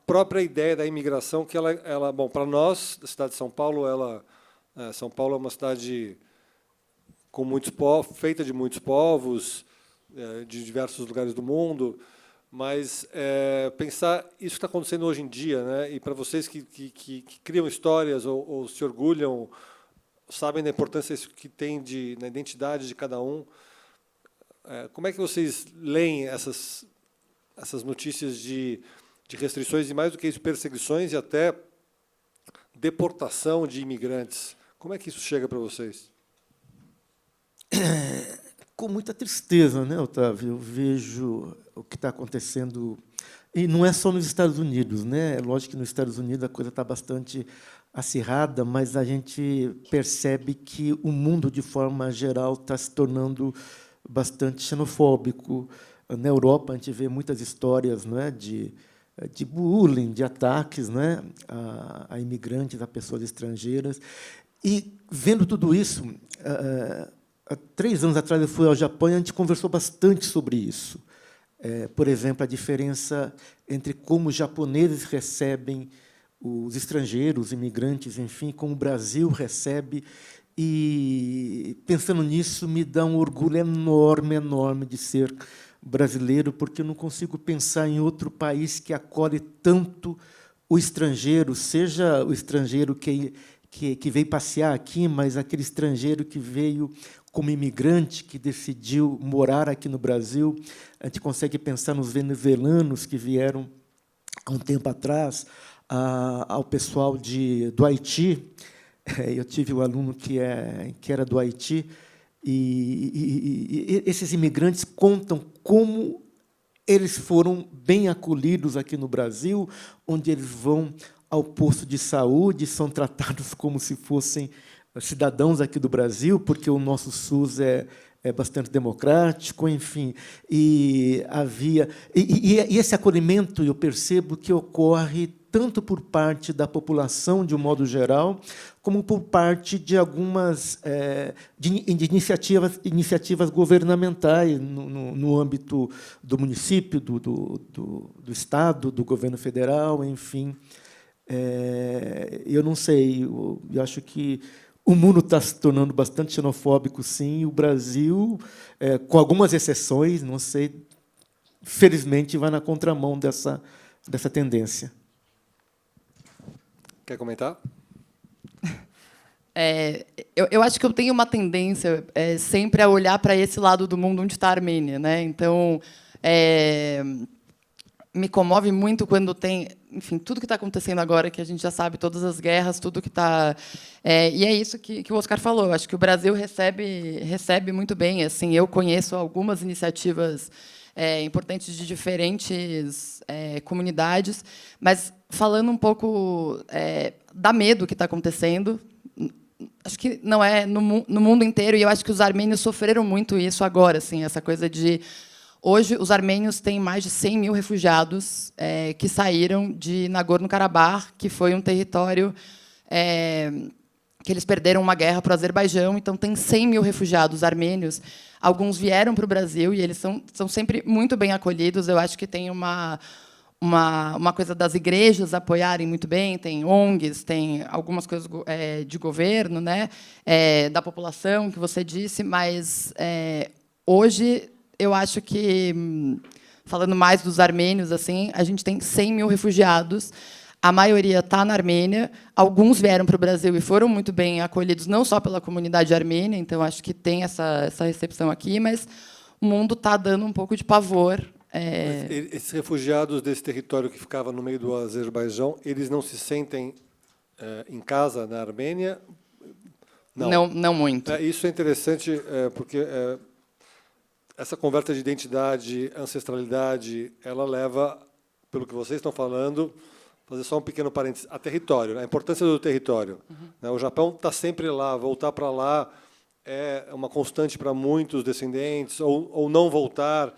própria ideia da imigração, que bom, para nós da cidade de São Paulo, São Paulo é uma cidade com muitos povos, feita de muitos povos de diversos lugares do mundo, mas pensar isso que está acontecendo hoje em dia, né? E para vocês que criam histórias ou se orgulham, sabem da importância que tem na identidade de cada um. Como é que vocês leem essas notícias de restrições e, mais do que isso, perseguições e até deportação de imigrantes? Como é que isso chega para vocês? Com muita tristeza, né, Otávio? Eu vejo o que está acontecendo, e não é só nos Estados Unidos, né? É lógico que nos Estados Unidos a coisa está bastante acirrada, mas a gente percebe que o mundo, de forma geral, está se tornando bastante xenofóbico. Na Europa, a gente vê muitas histórias, não é, de bullying, de ataques, não é, a imigrantes, a pessoas estrangeiras. E, vendo tudo isso, há 3 anos atrás eu fui ao Japão e a gente conversou bastante sobre isso. Por exemplo, a diferença entre como os japoneses recebem os estrangeiros, imigrantes, enfim, como o Brasil recebe. E, pensando nisso, me dá um orgulho enorme, enorme de ser brasileiro, porque eu não consigo pensar em outro país que acolhe tanto o estrangeiro, seja o estrangeiro que veio passear aqui, mas aquele estrangeiro que veio como imigrante, que decidiu morar aqui no Brasil. A gente consegue pensar nos venezuelanos que vieram há um tempo atrás, ao pessoal do Haiti. Eu tive um aluno que era do Haiti, e esses imigrantes contam como eles foram bem acolhidos aqui no Brasil, onde eles vão ao posto de saúde, são tratados como se fossem cidadãos aqui do Brasil, porque o nosso SUS é bastante democrático, enfim. E esse acolhimento, eu percebo que ocorre tanto por parte da população, de um modo geral, como por parte de algumas de iniciativas governamentais no âmbito do município, do Estado, do governo federal, enfim. Eu não sei, eu acho que o mundo está se tornando bastante xenofóbico, sim, e o Brasil, com algumas exceções, não sei, felizmente vai na contramão dessa tendência. Quer comentar? Eu acho que eu tenho uma tendência sempre a olhar para esse lado do mundo onde está a Armênia, né? Então, me comove muito quando tem, enfim, tudo que está acontecendo agora, que a gente já sabe, todas as guerras, tudo que está... e é isso que o Oscar falou. Eu acho que o Brasil recebe muito bem. Assim, eu conheço algumas iniciativas importantes de diferentes comunidades, mas falando um pouco dá medo que está acontecendo. Acho que não é no mundo inteiro, e eu acho que os armênios sofreram muito isso agora, assim, essa coisa de... Hoje, os armênios têm mais de 100 mil refugiados que saíram de Nagorno-Karabakh, que foi um território que eles perderam uma guerra para o Azerbaijão. Então, tem 100 mil refugiados armênios. Alguns vieram para o Brasil e eles são sempre muito bem acolhidos. Eu acho que tem uma coisa das igrejas apoiarem muito bem, tem ONGs, tem algumas coisas de governo, né, da população, que você disse, mas hoje... Eu acho que, falando mais dos armênios, assim, a gente tem 100 mil refugiados, a maioria está na Armênia, alguns vieram para o Brasil e foram muito bem acolhidos, não só pela comunidade armênia, então acho que tem essa recepção aqui, mas o mundo está dando um pouco de pavor. Esses refugiados desse território que ficava no meio do Azerbaijão, eles não se sentem em casa na Armênia? Não muito. Isso é interessante, porque... essa conversa de identidade, ancestralidade, ela leva, pelo que vocês estão falando, fazer só um pequeno parênteses, a território, né? A importância do território. Uhum. O Japão está sempre lá, voltar para lá é uma constante para muitos descendentes, ou não voltar,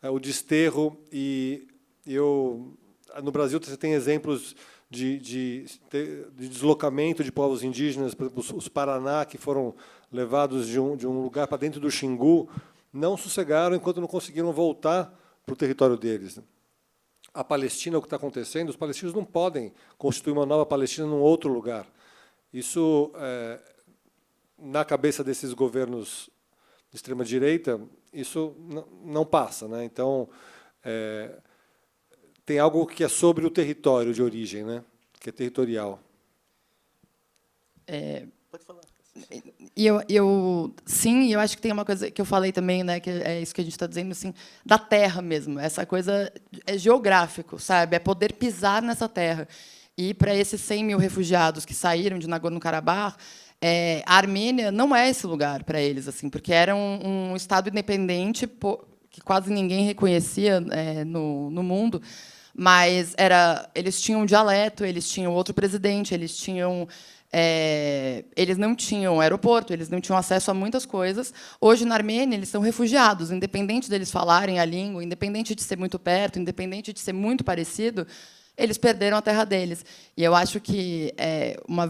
o desterro. E no Brasil você tem exemplos de deslocamento de povos indígenas, por exemplo, os Paraná, que foram levados de um lugar para dentro do Xingu, não sossegaram enquanto não conseguiram voltar para o território deles. A Palestina, o que está acontecendo, os palestinos não podem constituir uma nova Palestina num outro lugar. Isso, na cabeça desses governos de extrema-direita, isso não passa, né? Então, tem algo que é sobre o território de origem, né? Que é territorial. Pode falar. Sim, eu acho que tem uma coisa que eu falei também, né, que é isso que a gente está dizendo, assim, da terra mesmo. Essa coisa é geográfico, sabe? É poder pisar nessa terra. E para esses 100 mil refugiados que saíram de Nagorno-Karabakh, a Armênia não é esse lugar para eles, assim, porque era um estado independente que quase ninguém reconhecia no mundo. Mas eles tinham um dialeto, eles tinham outro presidente, eles não tinham aeroporto, eles não tinham acesso a muitas coisas. Hoje, na Armênia, eles são refugiados, independente deles falarem a língua, independente de ser muito perto, independente de ser muito parecido, eles perderam a terra deles. E eu acho que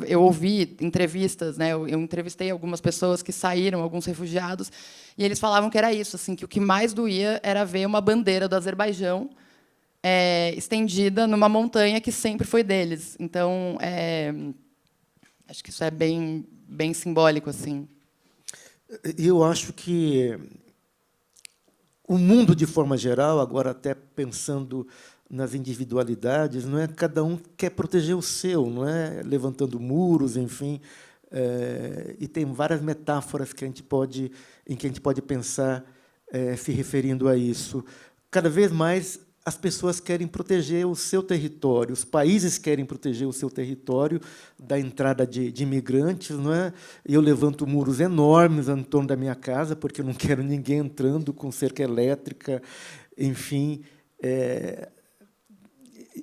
eu ouvi entrevistas, né? Eu entrevistei algumas pessoas que saíram, alguns refugiados, e eles falavam que era isso, assim, que o que mais doía era ver uma bandeira do Azerbaijão estendida numa montanha que sempre foi deles. Então, acho que isso é bem, bem simbólico, assim. Eu acho que o mundo, de forma geral, agora até pensando nas individualidades, não é? Cada um quer proteger o seu, não é? Levantando muros, enfim, e tem várias metáforas em que a gente pode pensar se referindo a isso. Cada vez mais as pessoas querem proteger o seu território, os países querem proteger o seu território da entrada de imigrantes, não é? Eu levanto muros enormes em torno da minha casa porque eu não quero ninguém entrando com cerca elétrica, enfim.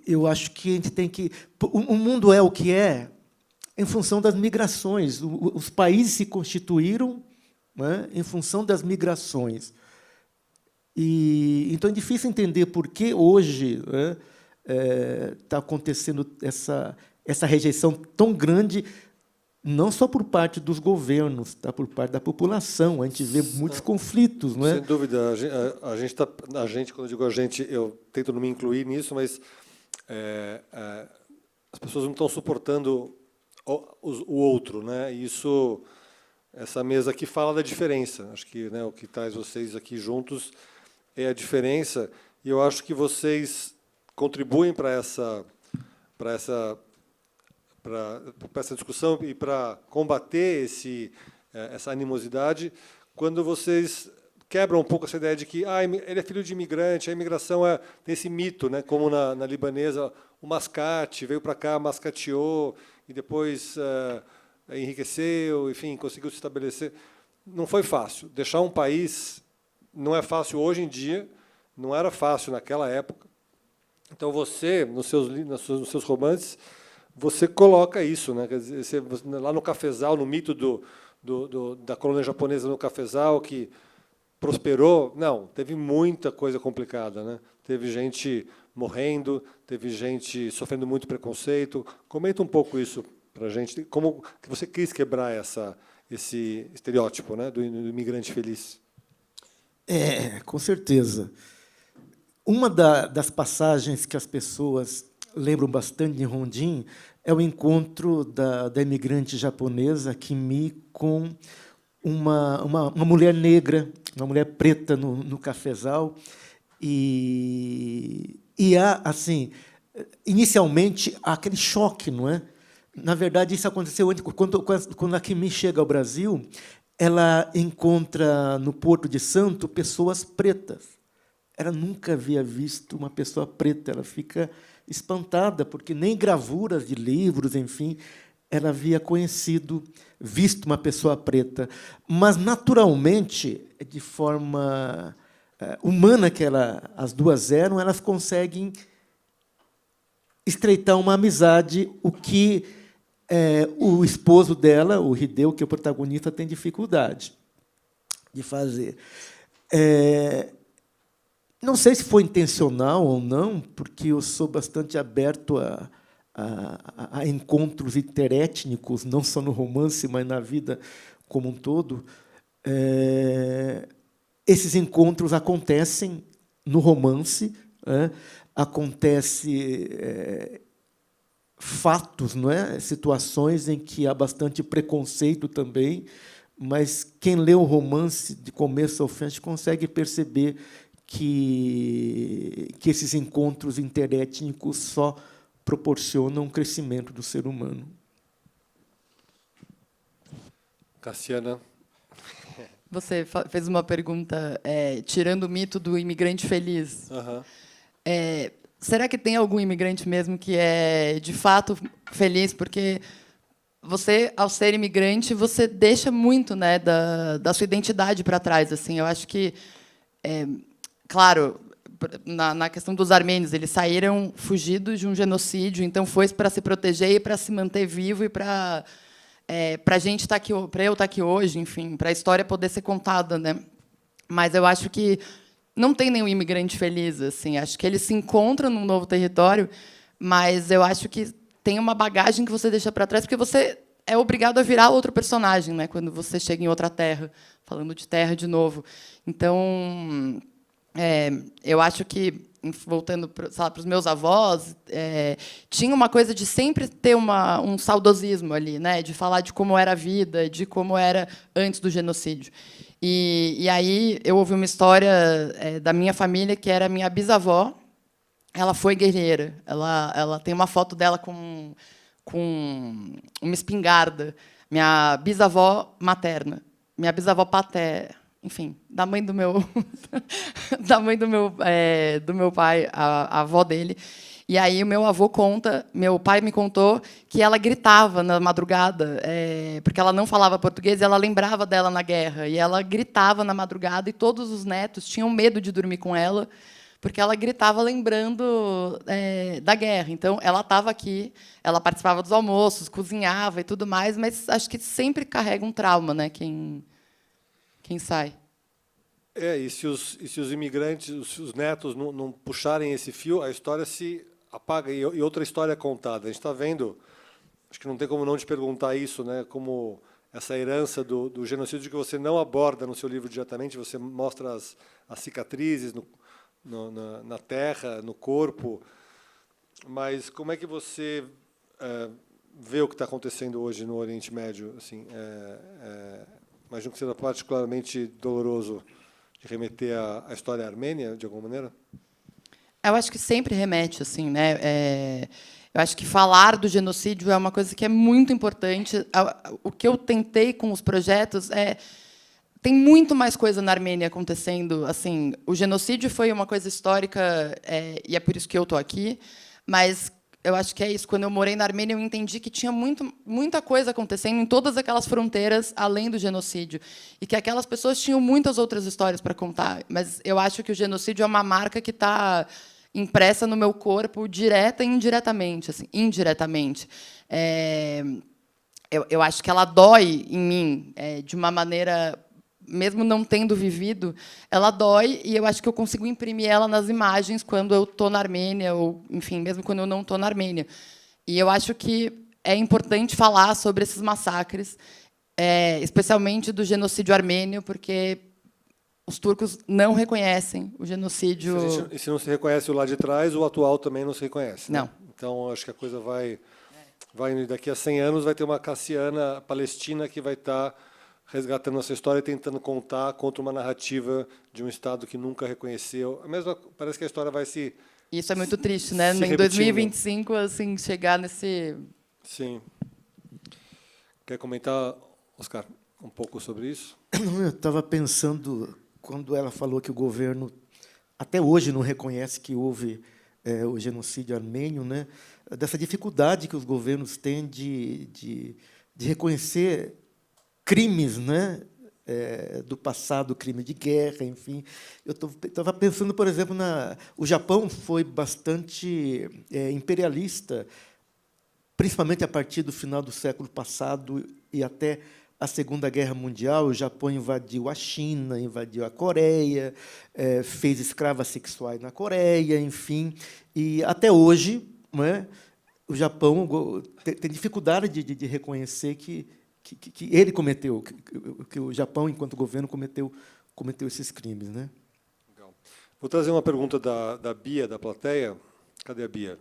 Eu acho que a gente tem que... O mundo é o que é em função das migrações. Os países se constituíram, né, em função das migrações. Então é difícil entender por que hoje está acontecendo essa rejeição tão grande, não só por parte dos governos, tá, por parte da população. A gente vê muitos conflitos, não é? Sem dúvida. A gente, quando eu digo a gente, eu tento não me incluir nisso, mas as pessoas não estão suportando o outro, né? Isso, essa mesa aqui fala da diferença. Acho que, né, o que traz vocês aqui juntos é a diferença, e eu acho que vocês contribuem para essa discussão e para combater essa animosidade quando vocês quebram um pouco essa ideia de que ele é filho de imigrante, a imigração tem esse mito, né, como na libanesa, o mascate veio para cá, mascateou, e depois enriqueceu, enfim, conseguiu se estabelecer. Não foi fácil. Deixar um país não é fácil hoje em dia, não era fácil naquela época. Então, você, nos seus romances, você coloca isso, né? Quer dizer, lá no cafezal, no mito da colônia japonesa no cafezal, que prosperou, não, teve muita coisa complicada, né? Teve gente morrendo, teve gente sofrendo muito preconceito. Comenta um pouco isso para a gente, como que você quis quebrar esse estereótipo, né, do imigrante feliz. Com certeza. Uma das passagens que as pessoas lembram bastante de Rondin é o encontro da imigrante japonesa Kimi com uma mulher negra, uma mulher preta no cafezal, e há, assim, inicialmente, há aquele choque, não é? Na verdade, isso aconteceu antes, quando a Kimi chega ao Brasil. Ela encontra no Porto de Santo pessoas pretas. Ela nunca havia visto uma pessoa preta. Ela fica espantada, porque nem gravuras de livros, enfim, ela havia visto uma pessoa preta. Mas, naturalmente, de forma humana que as duas eram, elas conseguem estreitar uma amizade, o que o esposo dela, o Hideo, que é o protagonista, tem dificuldade de fazer. Não sei se foi intencional ou não, porque eu sou bastante aberto a encontros interétnicos, não só no romance, mas na vida como um todo. Esses encontros acontecem no romance, acontece fatos, não é? Situações em que há bastante preconceito também, mas quem lê o romance de começo ao fim consegue perceber que esses encontros interétnicos só proporcionam um crescimento do ser humano. Cassiana. Você fez uma pergunta, tirando o mito do imigrante feliz. Uhum. Será que tem algum imigrante mesmo que é, de fato, feliz? Porque você, ao ser imigrante, você deixa muito, né, da sua identidade para trás. Assim, eu acho que, claro, na questão dos armênios, eles saíram fugidos de um genocídio, então foi para se proteger e para se manter vivo e para a gente estar aqui, para eu estar aqui hoje, enfim, para a história poder ser contada, né? Mas eu acho que não tem nenhum imigrante feliz, assim. Acho que eles se encontram num novo território, mas eu acho que tem uma bagagem que você deixa para trás, porque você é obrigado a virar outro personagem, né, quando você chega em outra terra, falando de terra de novo. Então, eu acho que, voltando para os meus avós, tinha uma coisa de sempre ter um saudosismo ali, né, de falar de como era a vida, de como era antes do genocídio. E aí eu ouvi uma história da minha família, que era a minha bisavó. Ela foi guerreira. Ela tem uma foto dela com uma espingarda. Minha bisavó materna, minha bisavó paterna, enfim, da mãe do meu do meu pai, a avó dele. E aí o meu avô meu pai me contou que ela gritava na madrugada, porque ela não falava português, e ela lembrava dela na guerra, e ela gritava na madrugada, e todos os netos tinham medo de dormir com ela, porque ela gritava lembrando da guerra. Então, ela estava aqui, ela participava dos almoços, cozinhava e tudo mais, mas acho que sempre carrega um trauma, né, quem sai. E se os imigrantes, os netos, não puxarem esse fio, a história se apaga. E outra história é contada. A gente está vendo, acho que não tem como não te perguntar isso, né? Como essa herança do genocídio que você não aborda no seu livro diretamente, você mostra as cicatrizes na terra, no corpo. Mas como é que você vê o que está acontecendo hoje no Oriente Médio? Assim, imagino que seja particularmente doloroso de remeter à história armênia, de alguma maneira? Eu acho que sempre remete, assim, né? Eu acho que falar do genocídio é uma coisa que é muito importante. O que eu tentei com os projetos tem muito mais coisa na Armênia acontecendo. Assim, o genocídio foi uma coisa histórica, e é por isso que eu estou aqui. Mas eu acho que é isso. Quando eu morei na Armênia, eu entendi que tinha muita coisa acontecendo em todas aquelas fronteiras, além do genocídio. E que aquelas pessoas tinham muitas outras histórias para contar. Mas eu acho que o genocídio é uma marca que está impressa no meu corpo, direta e indiretamente. Assim, indiretamente. Eu acho que ela dói em mim de uma maneira, mesmo não tendo vivido, ela dói, e eu acho que eu consigo imprimir ela nas imagens quando eu estou na Armênia, ou, enfim, mesmo quando eu não estou na Armênia. E eu acho que é importante falar sobre esses massacres, especialmente do genocídio armênio, porque os turcos não reconhecem o genocídio. E se não se reconhece o lá de trás, o atual também não se reconhece. Não. Né? Então, acho que a coisa vai daqui a 100 anos vai ter uma Cassiana palestina que vai estar resgatando essa história e tentando contar contra uma narrativa de um Estado que nunca reconheceu. Parece que a história vai se... Isso é muito triste, né? Em repetindo. 2025, assim, chegar nesse... Sim. Quer comentar, Oscar, um pouco sobre isso? Eu estava pensando, quando ela falou que o governo até hoje não reconhece que houve o genocídio armênio, né? Dessa dificuldade que os governos têm de reconhecer crimes, né, do passado, crime de guerra, enfim. Eu estava pensando, por exemplo, o Japão foi bastante imperialista, principalmente a partir do final do século passado e até a Segunda Guerra Mundial. O Japão invadiu a China, invadiu a Coreia, fez escravas sexuais na Coreia, enfim. E até hoje, né, o Japão tem dificuldade de reconhecer que ele cometeu, que o Japão, enquanto governo, cometeu esses crimes, né? Legal. Vou trazer uma pergunta da Bia, da plateia. Cadê a Bia?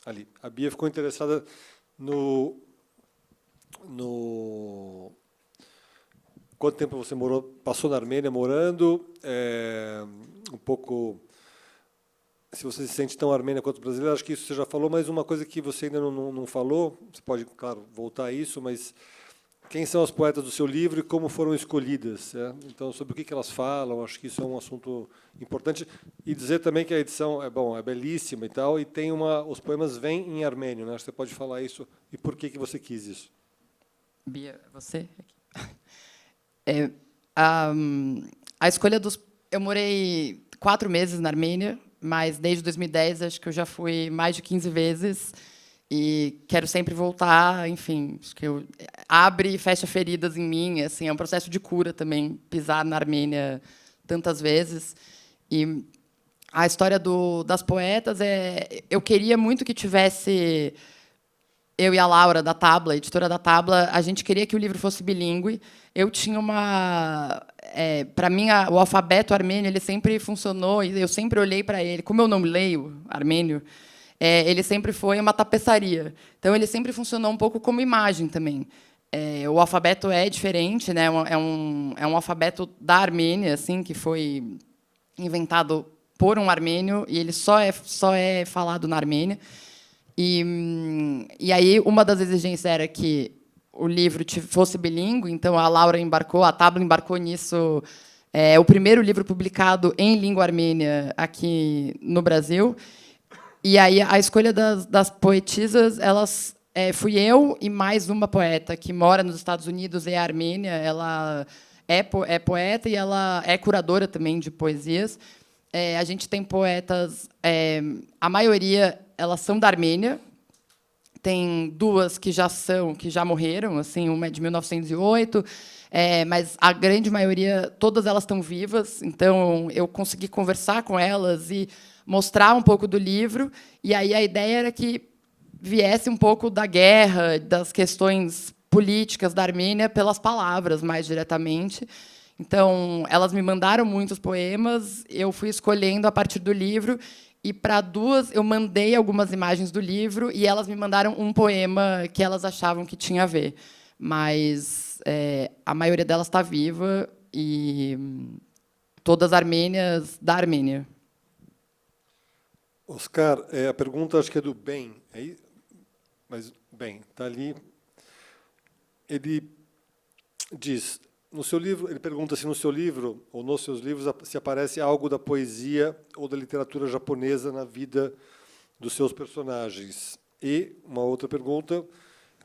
Ali. A Bia ficou interessada no quanto tempo você passou na Armênia morando, um pouco se você se sente tão armênia quanto brasileira. Acho que isso você já falou, mas uma coisa que você ainda não falou, você pode, claro, voltar a isso, mas quem são as poetas do seu livro e como foram escolhidas? Então, sobre o que elas falam, acho que isso é um assunto importante. E dizer também que a edição é belíssima e tal, e tem os poemas vêm em armênio, né? Acho que você pode falar isso e por que você quis isso. Bia, você? A escolha dos... Eu morei 4 meses na Armênia, mas desde 2010 acho que eu já fui mais de 15 vezes e quero sempre voltar. Enfim, acho que abre e fecha feridas em mim. Assim, é um processo de cura também pisar na Armênia tantas vezes. E a história das poetas eu queria muito que tivesse, eu e a Laura da Tabla, editora da Tabla, a gente queria que o livro fosse bilíngue. Eu tinha para mim, o alfabeto armênio ele sempre funcionou, e eu sempre olhei para ele. Como eu não leio armênio, ele sempre foi uma tapeçaria. Então, ele sempre funcionou um pouco como imagem também. O alfabeto é diferente, né? É um alfabeto da Armênia, assim, que foi inventado por um armênio, e ele só é falado na Armênia. E aí, uma das exigências era que o livro fosse bilíngue, então a Laura embarcou, a Tabla embarcou nisso. É o primeiro livro publicado em língua armênia aqui no Brasil. E aí a escolha das poetisas, fui eu e mais uma poeta que mora nos Estados Unidos e é armênia. Ela é poeta e ela é curadora também de poesias. A gente tem poetas, a maioria elas são da Armênia. Tem duas que já morreram, assim, uma é de 1908, mas a grande maioria, todas elas estão vivas. Então, eu consegui conversar com elas e mostrar um pouco do livro. E aí a ideia era que viesse um pouco da guerra, das questões políticas da Armênia pelas palavras, mais diretamente. Então, elas me mandaram muitos poemas, eu fui escolhendo a partir do livro. E para duas, eu mandei algumas imagens do livro e elas me mandaram um poema que elas achavam que tinha a ver. Mas a maioria delas está viva e todas armênias da Armênia. Oscar, a pergunta acho que é do Ben. Mas, Ben, está ali. Ele diz... No seu livro, ele pergunta se no seu livro ou nos seus livros se aparece algo da poesia ou da literatura japonesa na vida dos seus personagens. E uma outra pergunta: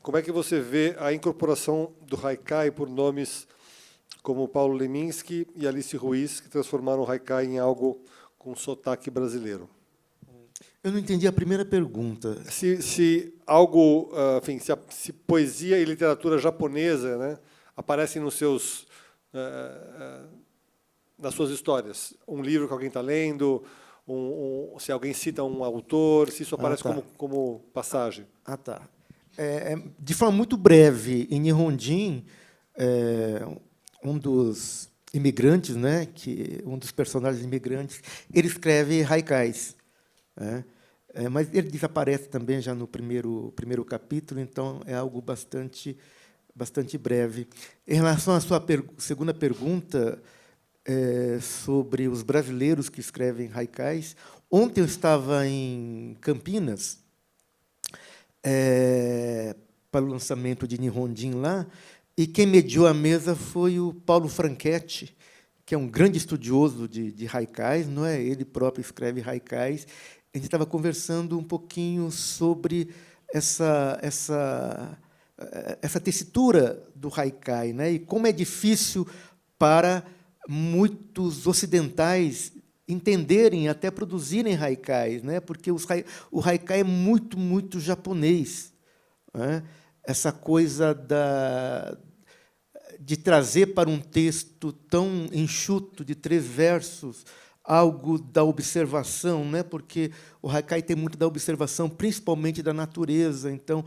como é que você vê a incorporação do haikai por nomes como Paulo Leminski e Alice Ruiz, que transformaram o haikai em algo com sotaque brasileiro? Eu não entendi a primeira pergunta. Se algo, enfim, se poesia e literatura japonesa, né, aparecem nas suas histórias. Um livro que alguém está lendo, se alguém cita um autor, se isso aparece como passagem. Tá. De forma muito breve, em Nihonjin, um dos imigrantes, né, um dos personagens imigrantes, ele escreve haikais. Mas ele desaparece também já no primeiro capítulo, então é algo bastante breve. Em relação à sua segunda pergunta, sobre os brasileiros que escrevem haikais, ontem eu estava em Campinas para o lançamento de Nihonjin lá, e quem mediou a mesa foi o Paulo Franchetti, que é um grande estudioso de haikais, não é? Ele próprio escreve haikais. A gente estava conversando um pouquinho sobre essa tessitura do haikai, né? E como é difícil para muitos ocidentais entenderem, até produzirem haikais, né? Porque o haikai é muito, muito japonês, né? Essa coisa de trazer para um texto tão enxuto, de 3 versos, algo da observação, né? Porque o haikai tem muito da observação, principalmente da natureza. Então,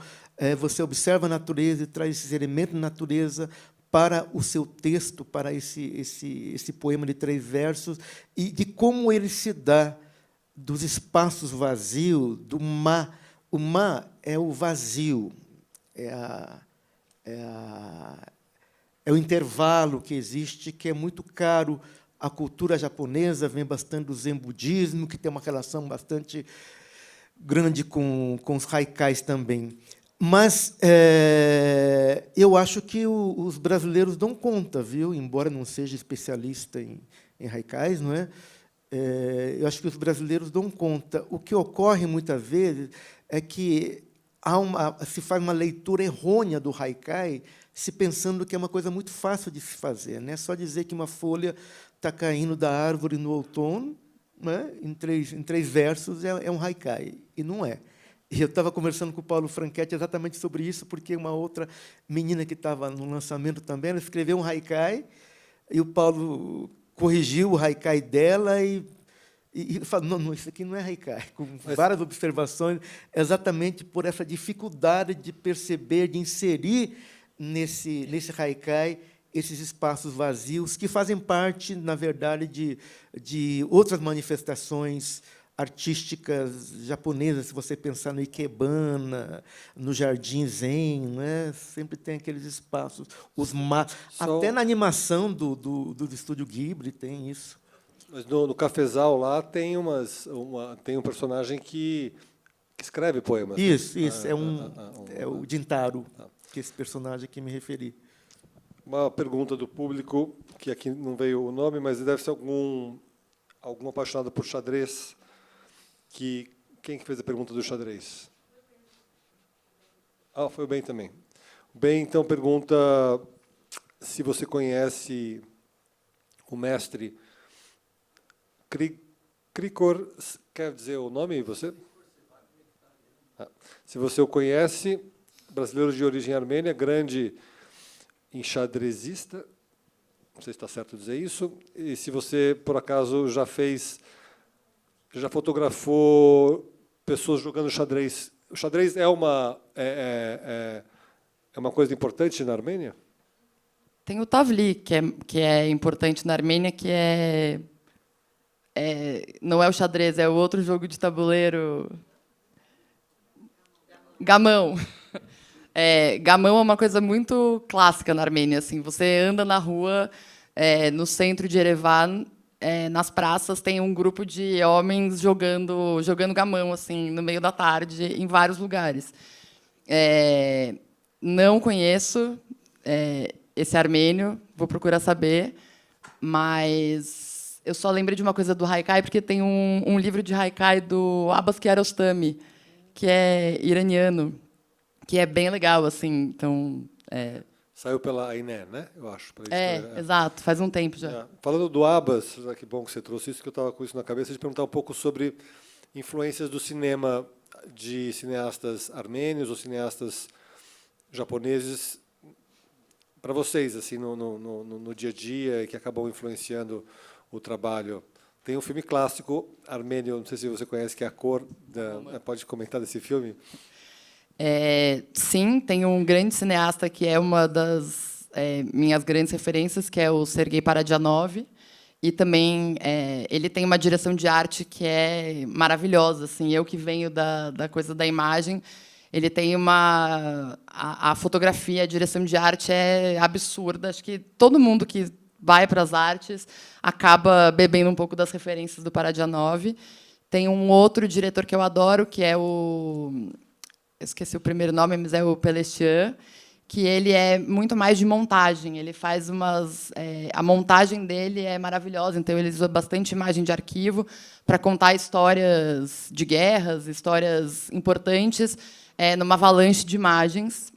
você observa a natureza e traz esses elementos da natureza para o seu texto, para esse poema de 3 versos, e de como ele se dá dos espaços vazios, do ma. O ma é o vazio, é o intervalo que existe, que é muito caro à cultura japonesa, vem bastante do Zen budismo, que tem uma relação bastante grande com os haikais também. Mas eu acho que os brasileiros dão conta, viu? Embora não seja especialista em haikais, não é? Eu acho que os brasileiros dão conta. O que ocorre muitas vezes é que se faz uma leitura errônea do haikai, se pensando que é uma coisa muito fácil de se fazer, né? Só dizer que uma folha está caindo da árvore no outono, né? Em três versos é um haikai, e não é. E eu estava conversando com o Paulo Franchetti exatamente sobre isso, porque uma outra menina que estava no lançamento também, ela escreveu um haikai, e o Paulo corrigiu o haikai dela e E falo, não, isso aqui não é haikai, com várias observações, exatamente por essa dificuldade de perceber, de inserir nesse haikai esses espaços vazios que fazem parte, na verdade, de outras manifestações artísticas japonesas. Se você pensar no ikebana, no jardim zen, né? Sempre tem aqueles espaços. Até na animação do Estúdio Ghibli tem isso. Mas no Cafezal lá tem tem um personagem que escreve poemas. Isso, é o Jintaro, que é esse personagem que me referi. Uma pergunta do público, que aqui não veio o nome, mas deve ser algum apaixonado por xadrez. Quem que fez a pergunta do xadrez? Ah, foi o Ben também. O Ben, então, pergunta se você conhece o mestre Krikor, quer dizer o nome, você? Se você o conhece, brasileiro de origem armênia, grande enxadrezista, não sei se está certo dizer isso, e se você, por acaso, já fotografou pessoas jogando xadrez. O xadrez é uma coisa importante na Armênia? Tem o Tavli, que é importante na Armênia, que não é o xadrez, é o outro jogo de tabuleiro. Gamão. Gamão é uma coisa muito clássica na Armênia. Assim, você anda na rua, no centro de Yerevan, nas praças tem um grupo de homens jogando gamão assim, no meio da tarde, em vários lugares. Não conheço esse armênio, vou procurar saber, mas eu só lembrei de uma coisa do haikai, porque tem um livro de haikai do Abbas Kiarostami, que é iraniano, que é bem legal, assim. Então, saiu pela Ainé, né? Eu acho. Exato, faz um tempo já. Falando do Abbas, que bom que você trouxe isso, que eu estava com isso na cabeça, de perguntar um pouco sobre influências do cinema de cineastas armênios ou cineastas japoneses para vocês, assim, no dia a dia, que acabam influenciando o trabalho. Tem um filme clássico armênio, não sei se você conhece, que é A Cor. Pode comentar desse filme? Sim, tem um grande cineasta que é uma das minhas grandes referências, que é o Sergei Parajanov, e também ele tem uma direção de arte que é maravilhosa. Assim, eu que venho da coisa da imagem, ele tem a fotografia, a direção de arte é absurda. Acho que todo mundo que vai para as artes acaba bebendo um pouco das referências do Parajanov. Tem um outro diretor que eu adoro, que é eu esqueci o primeiro nome, mas é o Pelestian, que ele é muito mais de montagem. Ele faz a montagem dele é maravilhosa, então ele usa bastante imagem de arquivo para contar histórias de guerras, histórias importantes, numa avalanche de imagens.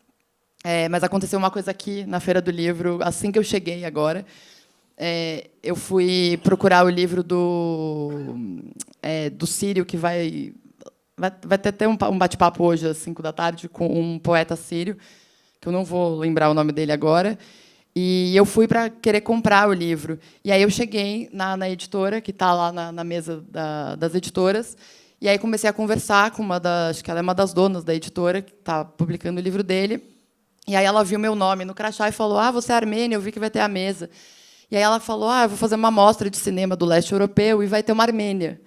Mas aconteceu uma coisa aqui na Feira do Livro, assim que eu cheguei agora. Eu fui procurar o livro do sírio, que vai ter até um bate-papo hoje às 5 da tarde com um poeta sírio, que eu não vou lembrar o nome dele agora, e eu fui para querer comprar o livro. E aí eu cheguei na editora, que está lá na mesa das editoras, e aí comecei a conversar com acho que ela é uma das donas da editora, que está publicando o livro dele, e aí ela viu meu nome no crachá e falou: você é armênia, eu vi que vai ter a mesa. E aí ela falou: eu vou fazer uma mostra de cinema do leste europeu e vai ter uma armênia.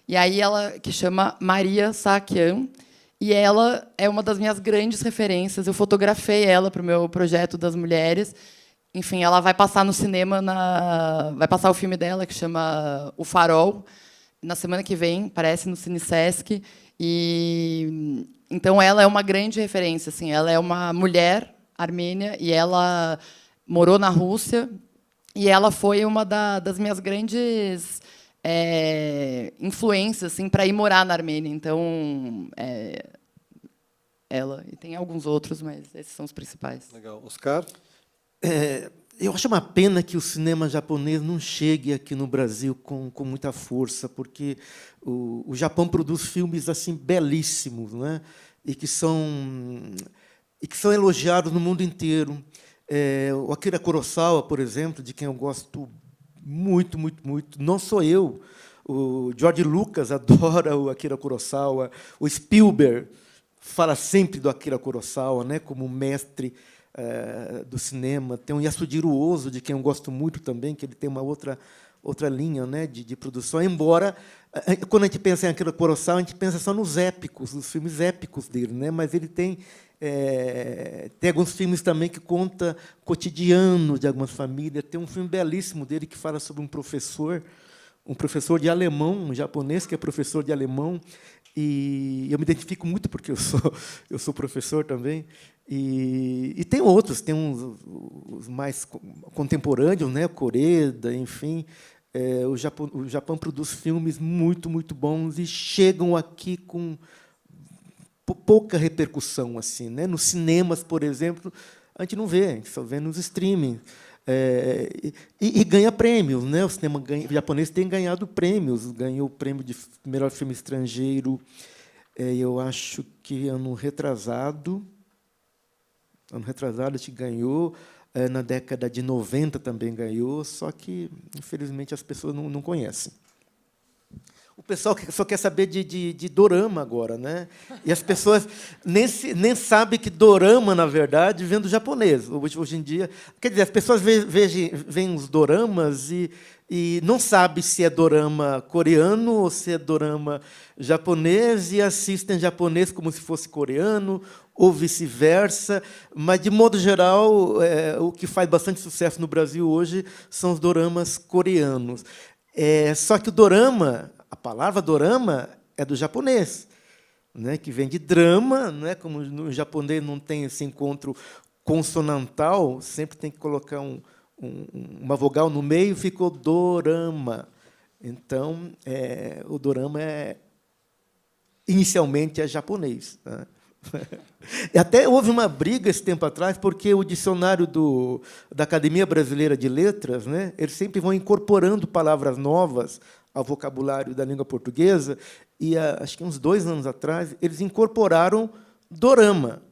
E aí ela, que chama Maria Saakian, e ela é uma das minhas grandes referências. Eu fotografei ela para o meu projeto das mulheres. Enfim, ela vai passar no cinema, vai passar o filme dela, que chama O Farol, na semana que vem, parece, no Cine Sesc. E então ela é uma grande referência. Assim, ela é uma mulher armênia e ela morou na Rússia. E ela foi uma das minhas grandes influências, assim, para ir morar na Armênia. Então, ela, e tem alguns outros, mas esses são os principais. Legal. Oscar? Eu acho uma pena que o cinema japonês não chegue aqui no Brasil com muita força, porque o Japão produz filmes assim belíssimos, né? e que são elogiados no mundo inteiro. O Akira Kurosawa, por exemplo, de quem eu gosto muito, muito, muito, não sou eu. O George Lucas adora o Akira Kurosawa. O Spielberg fala sempre do Akira Kurosawa, né, como mestre do cinema. Tem o Yasujiro Ozu, de quem eu gosto muito também, que ele tem uma outra linha, né, de produção, embora, quando a gente pensa em Akira Kurosawa, a gente pensa só nos épicos, nos filmes épicos dele, né, mas ele tem alguns filmes também que conta cotidiano de algumas famílias. Tem um filme belíssimo dele que fala sobre um professor de alemão, um japonês que é professor de alemão, e eu me identifico muito porque eu sou professor também. E tem outros, tem os mais contemporâneos, né, Koreda, enfim. O Japão produz filmes muito, muito bons e chegam aqui com pouca repercussão, assim, né? Nos cinemas, por exemplo, a gente não vê, a gente só vê nos streaming. E ganha prêmios, né? O cinema japonês tem ganhado prêmios. Ganhou o prêmio de melhor filme estrangeiro, eu acho que ano retrasado a gente ganhou, na década de 90 também ganhou, só que, infelizmente, as pessoas não conhecem. O pessoal só quer saber de dorama agora, né? E as pessoas nem sabem que dorama, na verdade, vem do japonês. Hoje em dia, quer dizer, as pessoas veem os doramas e não sabem se é dorama coreano ou se é dorama japonês e assistem japonês como se fosse coreano ou vice-versa. Mas, de modo geral, o que faz bastante sucesso no Brasil hoje são os doramas coreanos. Só que o dorama, a palavra dorama é do japonês, né, que vem de drama, né, como no japonês não tem esse encontro consonantal, sempre tem que colocar uma vogal no meio, ficou dorama. Então, o dorama inicialmente é japonês, né? E até houve uma briga esse tempo atrás, porque o dicionário da Academia Brasileira de Letras, né, eles sempre vão incorporando palavras novas ao vocabulário da língua portuguesa, e acho que uns 2 anos atrás eles incorporaram dorama.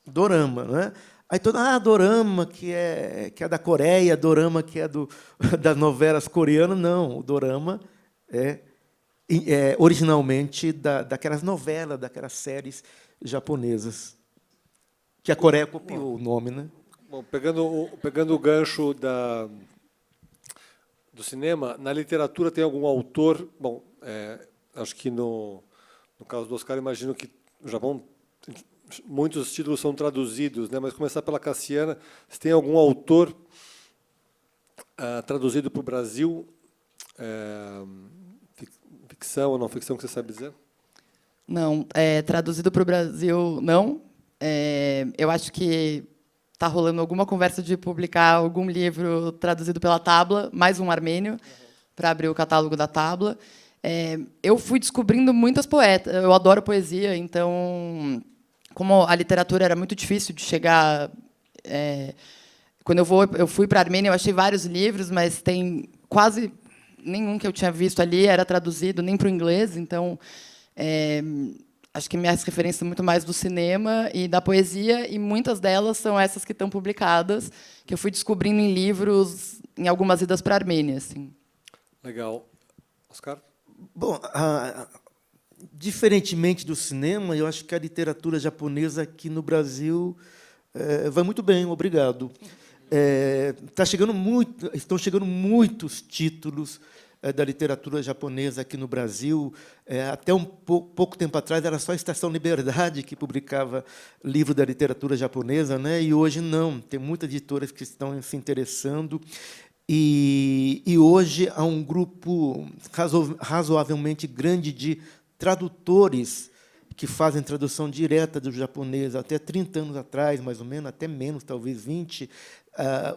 Dorama, né? Aí dorama, que é da Coreia, dorama, que é das novelas coreanas. Não, o dorama é originalmente daquelas novelas, daquelas séries japonesas, que a Coreia copiou o nome, né? Bom, pegando o gancho do cinema, na literatura tem algum autor... Bom, acho que no caso do Oscar, imagino que no Japão muitos títulos são traduzidos, né? Mas começar pela Cassiana, se tem algum autor traduzido para o Brasil, ficção ou não ficção, que você sabe dizer? Não, traduzido para o Brasil, não. Eu acho que está rolando alguma conversa de publicar algum livro traduzido pela Tabla, mais um armênio, para abrir o catálogo da Tabla. Eu fui descobrindo muitas poetas. Eu adoro poesia, então, como a literatura era muito difícil de chegar... Quando eu fui para a Armênia, eu achei vários livros, mas tem quase nenhum que eu tinha visto ali era traduzido, nem para o inglês, então... acho que minhas referências são muito mais do cinema e da poesia, e muitas delas são essas que estão publicadas, que eu fui descobrindo em livros, em algumas idas para a Armênia. Assim. Legal. Oscar? Bom, diferentemente do cinema, eu acho que a literatura japonesa aqui no Brasil vai muito bem, obrigado. Estão chegando muitos títulos da literatura japonesa aqui no Brasil. Até pouco tempo atrás era só a Estação Liberdade que publicava livro da literatura japonesa, né? E hoje não, tem muitas editoras que estão se interessando. E hoje há um grupo razoavelmente grande de tradutores que fazem tradução direta do japonês. Até 30 anos atrás, mais ou menos, até menos, talvez 20,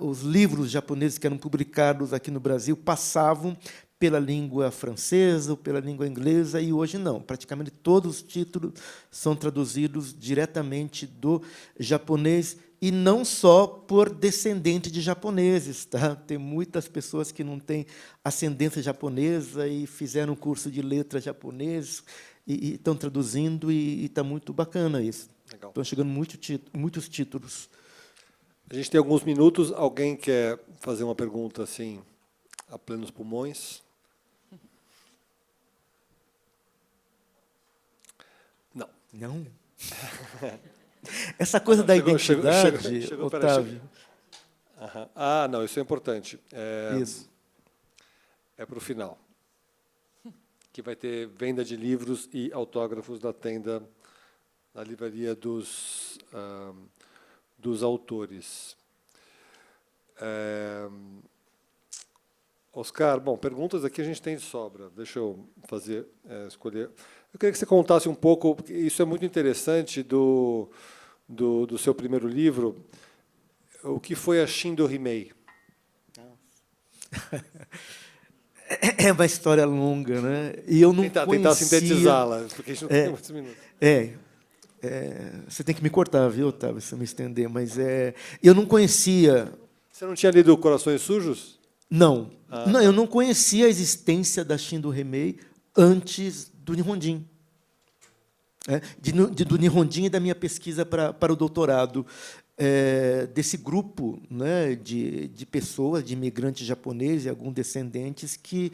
os livros japoneses que eram publicados aqui no Brasil passavam pela língua francesa ou pela língua inglesa, e hoje não. Praticamente todos os títulos são traduzidos diretamente do japonês, e não só por descendente de japoneses. Tá? Tem muitas pessoas que não têm ascendência japonesa e fizeram um curso de letras japonês e estão traduzindo, e está muito bacana isso. Legal. Estão chegando muitos títulos. A gente tem alguns minutos. Alguém quer fazer uma pergunta assim, a plenos pulmões? Não. Essa coisa da identidade, chegou, Otávio. Ah, não, isso é importante. Isso. É para o final. Que vai ter venda de livros e autógrafos na tenda, na livraria dos autores. Oscar, bom, perguntas aqui a gente tem de sobra. Deixa eu escolher. Eu queria que você contasse um pouco, porque isso é muito interessante, do seu primeiro livro, o que foi a Shindo Himei. É uma história longa, né? E eu não Tentar sintetizá-la, porque a gente não tem muitos minutos. Você tem que me cortar, viu, Otávio, se eu me estender, mas eu não conhecia... Você não tinha lido Corações Sujos? Não. Não, eu não conhecia a existência da Shindo Himei antes do Nihonjin. Do Nihonjin e da minha pesquisa para o doutorado. Desse grupo, né, de pessoas, de imigrantes japoneses e alguns descendentes que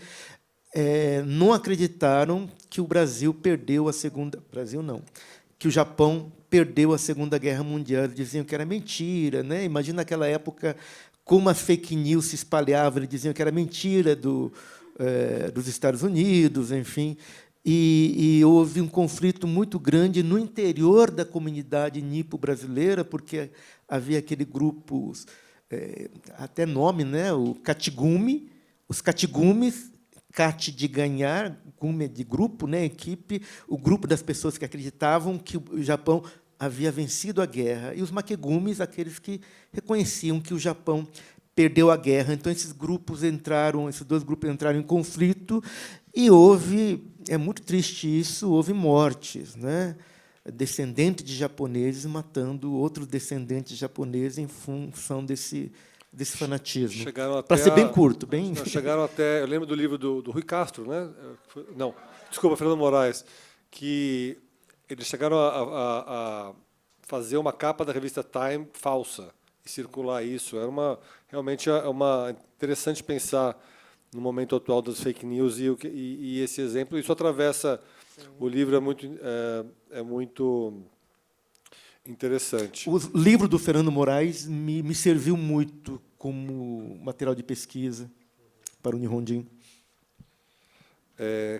não acreditaram que o Brasil perdeu a Segunda... Brasil não. Que o Japão perdeu a Segunda Guerra Mundial. Eles diziam que era mentira. Né? Imagina naquela época como a fake news se espalhava. Eles diziam que era mentira dos Estados Unidos, enfim. E houve um conflito muito grande no interior da comunidade nipo-brasileira, porque havia aquele grupo, até nome, né? O Katigumi, os Katigumis, Kati de ganhar, Gumi de grupo, né? Equipe, o grupo das pessoas que acreditavam que o Japão havia vencido a guerra, e os Makegumis, aqueles que reconheciam que o Japão perdeu a guerra. Então, esses dois grupos entraram em conflito, e houve, é muito triste isso, houve mortes, né? Descendentes de japoneses matando outros descendentes japoneses em função desse fanatismo. Para ser bem curto. Chegaram até... Eu lembro do livro do Rui Castro, né? Não, desculpa, Fernando Moraes, que eles chegaram a fazer uma capa da revista Time falsa e circular isso. Realmente é interessante pensar no momento atual das fake news e esse exemplo. Isso atravessa... Sim. O livro é muito interessante. O livro do Fernando Moraes me serviu muito como material de pesquisa para o Nihonjin.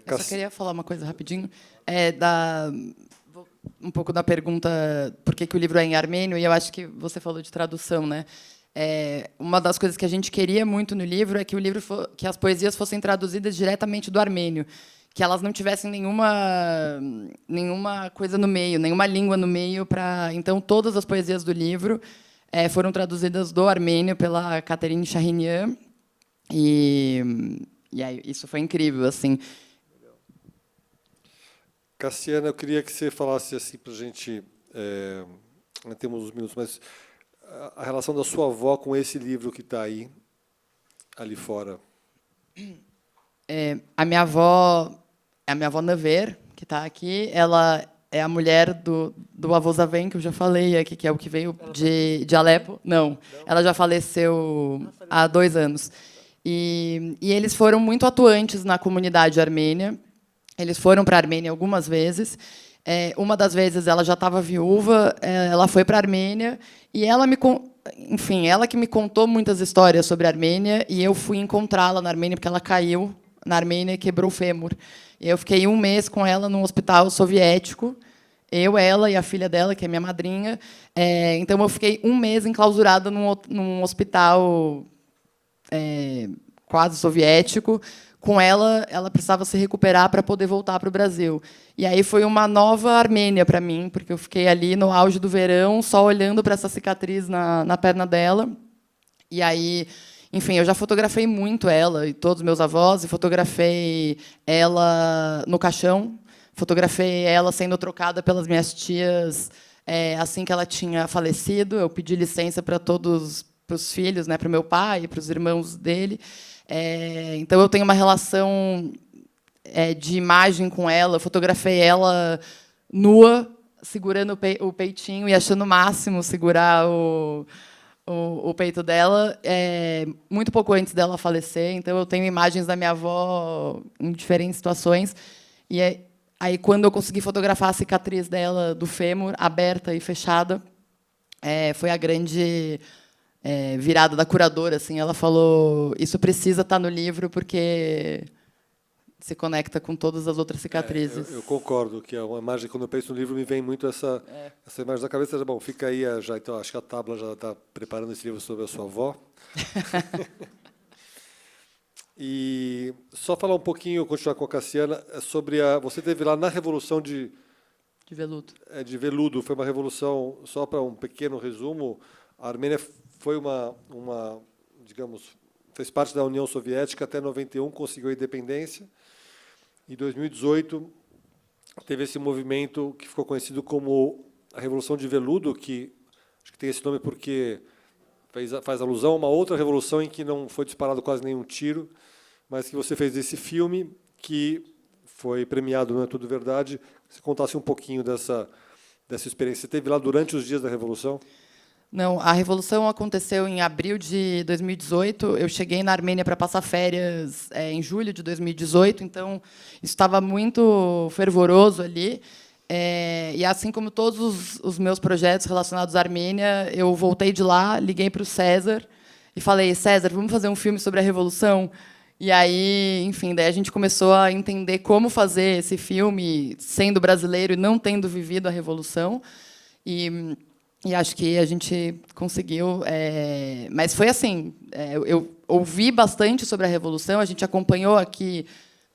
Eu só queria falar uma coisa rapidinho. Um pouco da pergunta por que o livro é em armênio, e eu acho que você falou de tradução, né? Uma das coisas que a gente queria muito no livro é que que as poesias fossem traduzidas diretamente do armênio, que elas não tivessem nenhuma coisa no meio, nenhuma língua no meio. Então, todas as poesias do livro foram traduzidas do armênio pela Catherine Chahinian, e aí, isso foi incrível, assim. Cassiana, eu queria que você falasse assim para a gente, não temos uns minutos, mas a relação da sua avó com esse livro que está aí, ali fora. A minha avó Naver, que está aqui, ela é a mulher do avô Zaven, que eu já falei aqui, que é o que veio de Alepo. Não, ela já faleceu há 2 anos. E eles foram muito atuantes na comunidade armênia. Eles foram para a Armênia algumas vezes. Uma das vezes ela já estava viúva, ela foi para a Armênia, e ela que me contou muitas histórias sobre a Armênia, e eu fui encontrá-la na Armênia, porque ela caiu na Armênia e quebrou o fêmur. Eu fiquei 1 mês com ela num hospital soviético, ela e a filha dela, que é minha madrinha. Então, eu fiquei 1 mês enclausurada num hospital quase soviético. Com ela precisava se recuperar para poder voltar para o Brasil. E aí foi uma nova Armênia para mim, porque eu fiquei ali no auge do verão, só olhando para essa cicatriz na perna dela. E aí, enfim, eu já fotografei muito ela e todos os meus avós, e fotografei ela no caixão, fotografei ela sendo trocada pelas minhas tias assim que ela tinha falecido. Eu pedi licença para os filhos, né, para o meu pai e para os irmãos dele. Então, eu tenho uma relação de imagem com ela. Eu fotografei ela nua, segurando o peitinho e achando o máximo segurar o peito dela, muito pouco antes dela falecer. Então, eu tenho imagens da minha avó em diferentes situações. E Aí, quando eu consegui fotografar a cicatriz dela do fêmur, aberta e fechada, foi a grande virada da curadora. Assim, ela falou: isso precisa estar no livro, porque se conecta com todas as outras cicatrizes. Eu concordo, que é uma imagem, quando eu penso no livro, me vem muito essa imagem na cabeça. Bom, fica aí, já, então, acho que a Tábula já está preparando esse livro sobre a sua avó. E só falar um pouquinho, continuar com a Cassiana, sobre você teve lá na Revolução de veludo. De veludo. Foi uma revolução, só para um pequeno resumo, a Armênia foi digamos, fez parte da União Soviética até 91, conseguiu a independência. Em 2018, teve esse movimento que ficou conhecido como a Revolução de Veludo, que acho que tem esse nome porque faz alusão a uma outra revolução em que não foi disparado quase nenhum tiro, mas que você fez esse filme, que foi premiado, não é tudo verdade. Se contasse um pouquinho dessa experiência. Você esteve lá durante os dias da Revolução? Não, a Revolução aconteceu em abril de 2018. Eu cheguei na Armênia para passar férias em julho de 2018, então isso estava muito fervoroso ali. E assim como todos os meus projetos relacionados à Armênia, eu voltei de lá, liguei para o César e falei: César, vamos fazer um filme sobre a Revolução? E aí, enfim, daí a gente começou a entender como fazer esse filme, sendo brasileiro e não tendo vivido a Revolução. E acho que a gente conseguiu. Mas foi assim, eu ouvi bastante sobre a Revolução, a gente acompanhou aqui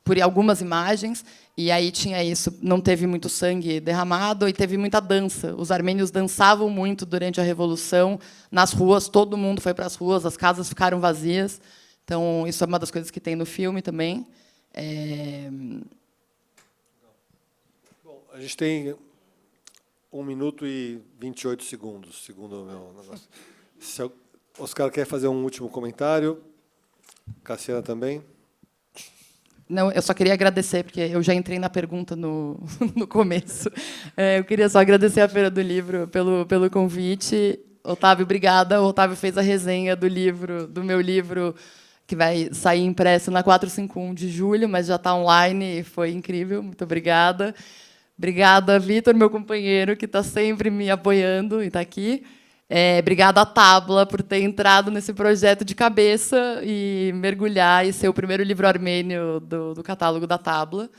por algumas imagens, e aí tinha isso, não teve muito sangue derramado e teve muita dança. Os armênios dançavam muito durante a Revolução, nas ruas, todo mundo foi para as ruas, as casas ficaram vazias. Então, isso é uma das coisas que tem no filme também. Bom, a gente tem 1 minuto e 28 segundos, segundo o meu negócio. Se o Oscar quer fazer um último comentário, Cassiana também. Não, eu só queria agradecer, porque eu já entrei na pergunta no começo. Eu queria só agradecer à Feira do Livro pelo convite. Otávio, obrigada. O Otávio fez a resenha do meu livro, que vai sair impresso na 451 de julho, mas já está online e foi incrível. Muito obrigada. Obrigada, Vitor, meu companheiro, que está sempre me apoiando e está aqui. Obrigada à Tábula por ter entrado nesse projeto de cabeça e mergulhar e ser o primeiro livro armênio do catálogo da Tábula.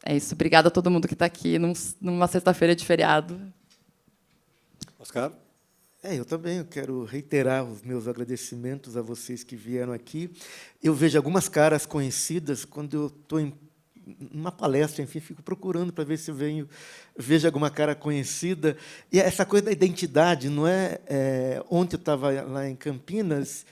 É isso. Obrigada a todo mundo que está aqui numa sexta-feira de feriado. Oscar? Eu também quero reiterar os meus agradecimentos a vocês que vieram aqui. Eu vejo algumas caras conhecidas quando eu estou em uma palestra, enfim, fico procurando para ver se eu vejo alguma cara conhecida. E essa coisa da identidade, não é? Ontem eu estava lá em Campinas,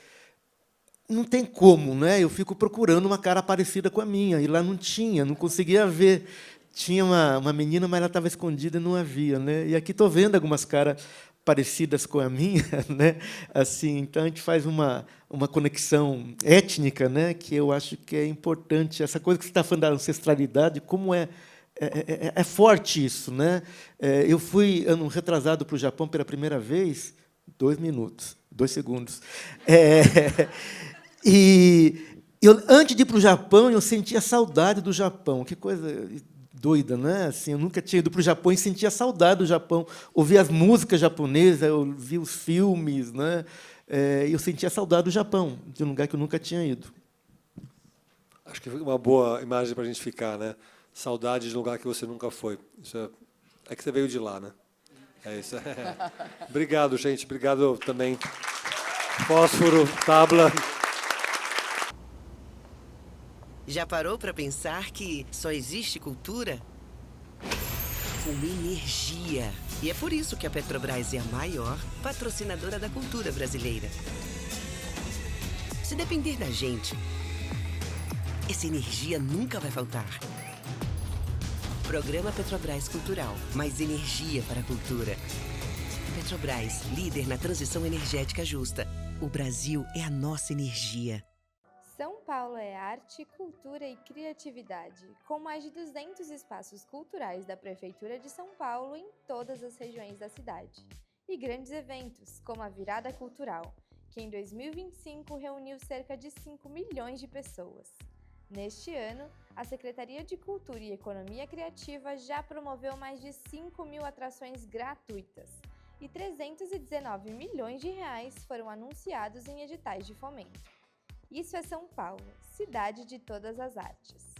não tem como, né? Eu fico procurando uma cara parecida com a minha, e lá não tinha, não conseguia ver. Tinha uma menina, mas ela estava escondida e não havia, né? E aqui estou vendo algumas caras parecidas com a minha, né? Assim, então a gente faz uma conexão étnica, né? Que eu acho que é importante. Essa coisa que você está falando da ancestralidade, como é forte isso, né? Eu fui ano retrasado para o Japão pela primeira vez, 2 minutos, 2 segundos. E antes de ir para o Japão, eu sentia saudade do Japão. Que coisa doida, né? Assim, eu nunca tinha ido para o Japão e sentia saudade do Japão. Ouvia as músicas japonesas, eu via os filmes, né? Eu sentia saudade do Japão, de um lugar que eu nunca tinha ido. Acho que foi uma boa imagem para a gente ficar, né? Saudade de um lugar que você nunca foi. Isso é que você veio de lá, né? É isso. Obrigado, gente. Obrigado também. Fósforo, Tábula. Já parou para pensar que só existe cultura com energia? E é por isso que a Petrobras é a maior patrocinadora da cultura brasileira. Se depender da gente, essa energia nunca vai faltar. Programa Petrobras Cultural. Mais energia para a cultura. Petrobras, líder na transição energética justa. O Brasil é a nossa energia. São Paulo é arte, cultura e criatividade, com mais de 200 espaços culturais da Prefeitura de São Paulo em todas as regiões da cidade. E grandes eventos, como a Virada Cultural, que em 2025 reuniu cerca de 5 milhões de pessoas. Neste ano, a Secretaria de Cultura e Economia Criativa já promoveu mais de 5.000 atrações gratuitas e 319 milhões de reais foram anunciados em editais de fomento. Isso é São Paulo, cidade de todas as artes.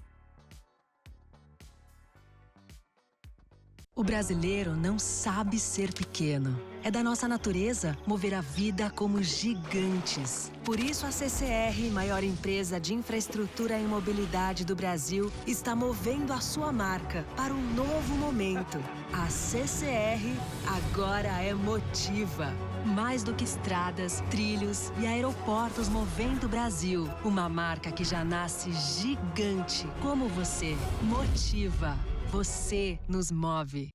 O brasileiro não sabe ser pequeno. É da nossa natureza mover a vida como gigantes. Por isso a CCR, maior empresa de infraestrutura e mobilidade do Brasil, está movendo a sua marca para um novo momento. A CCR agora é Motiva. Mais do que estradas, trilhos e aeroportos movendo o Brasil. Uma marca que já nasce gigante, como você. Motiva. Você nos move.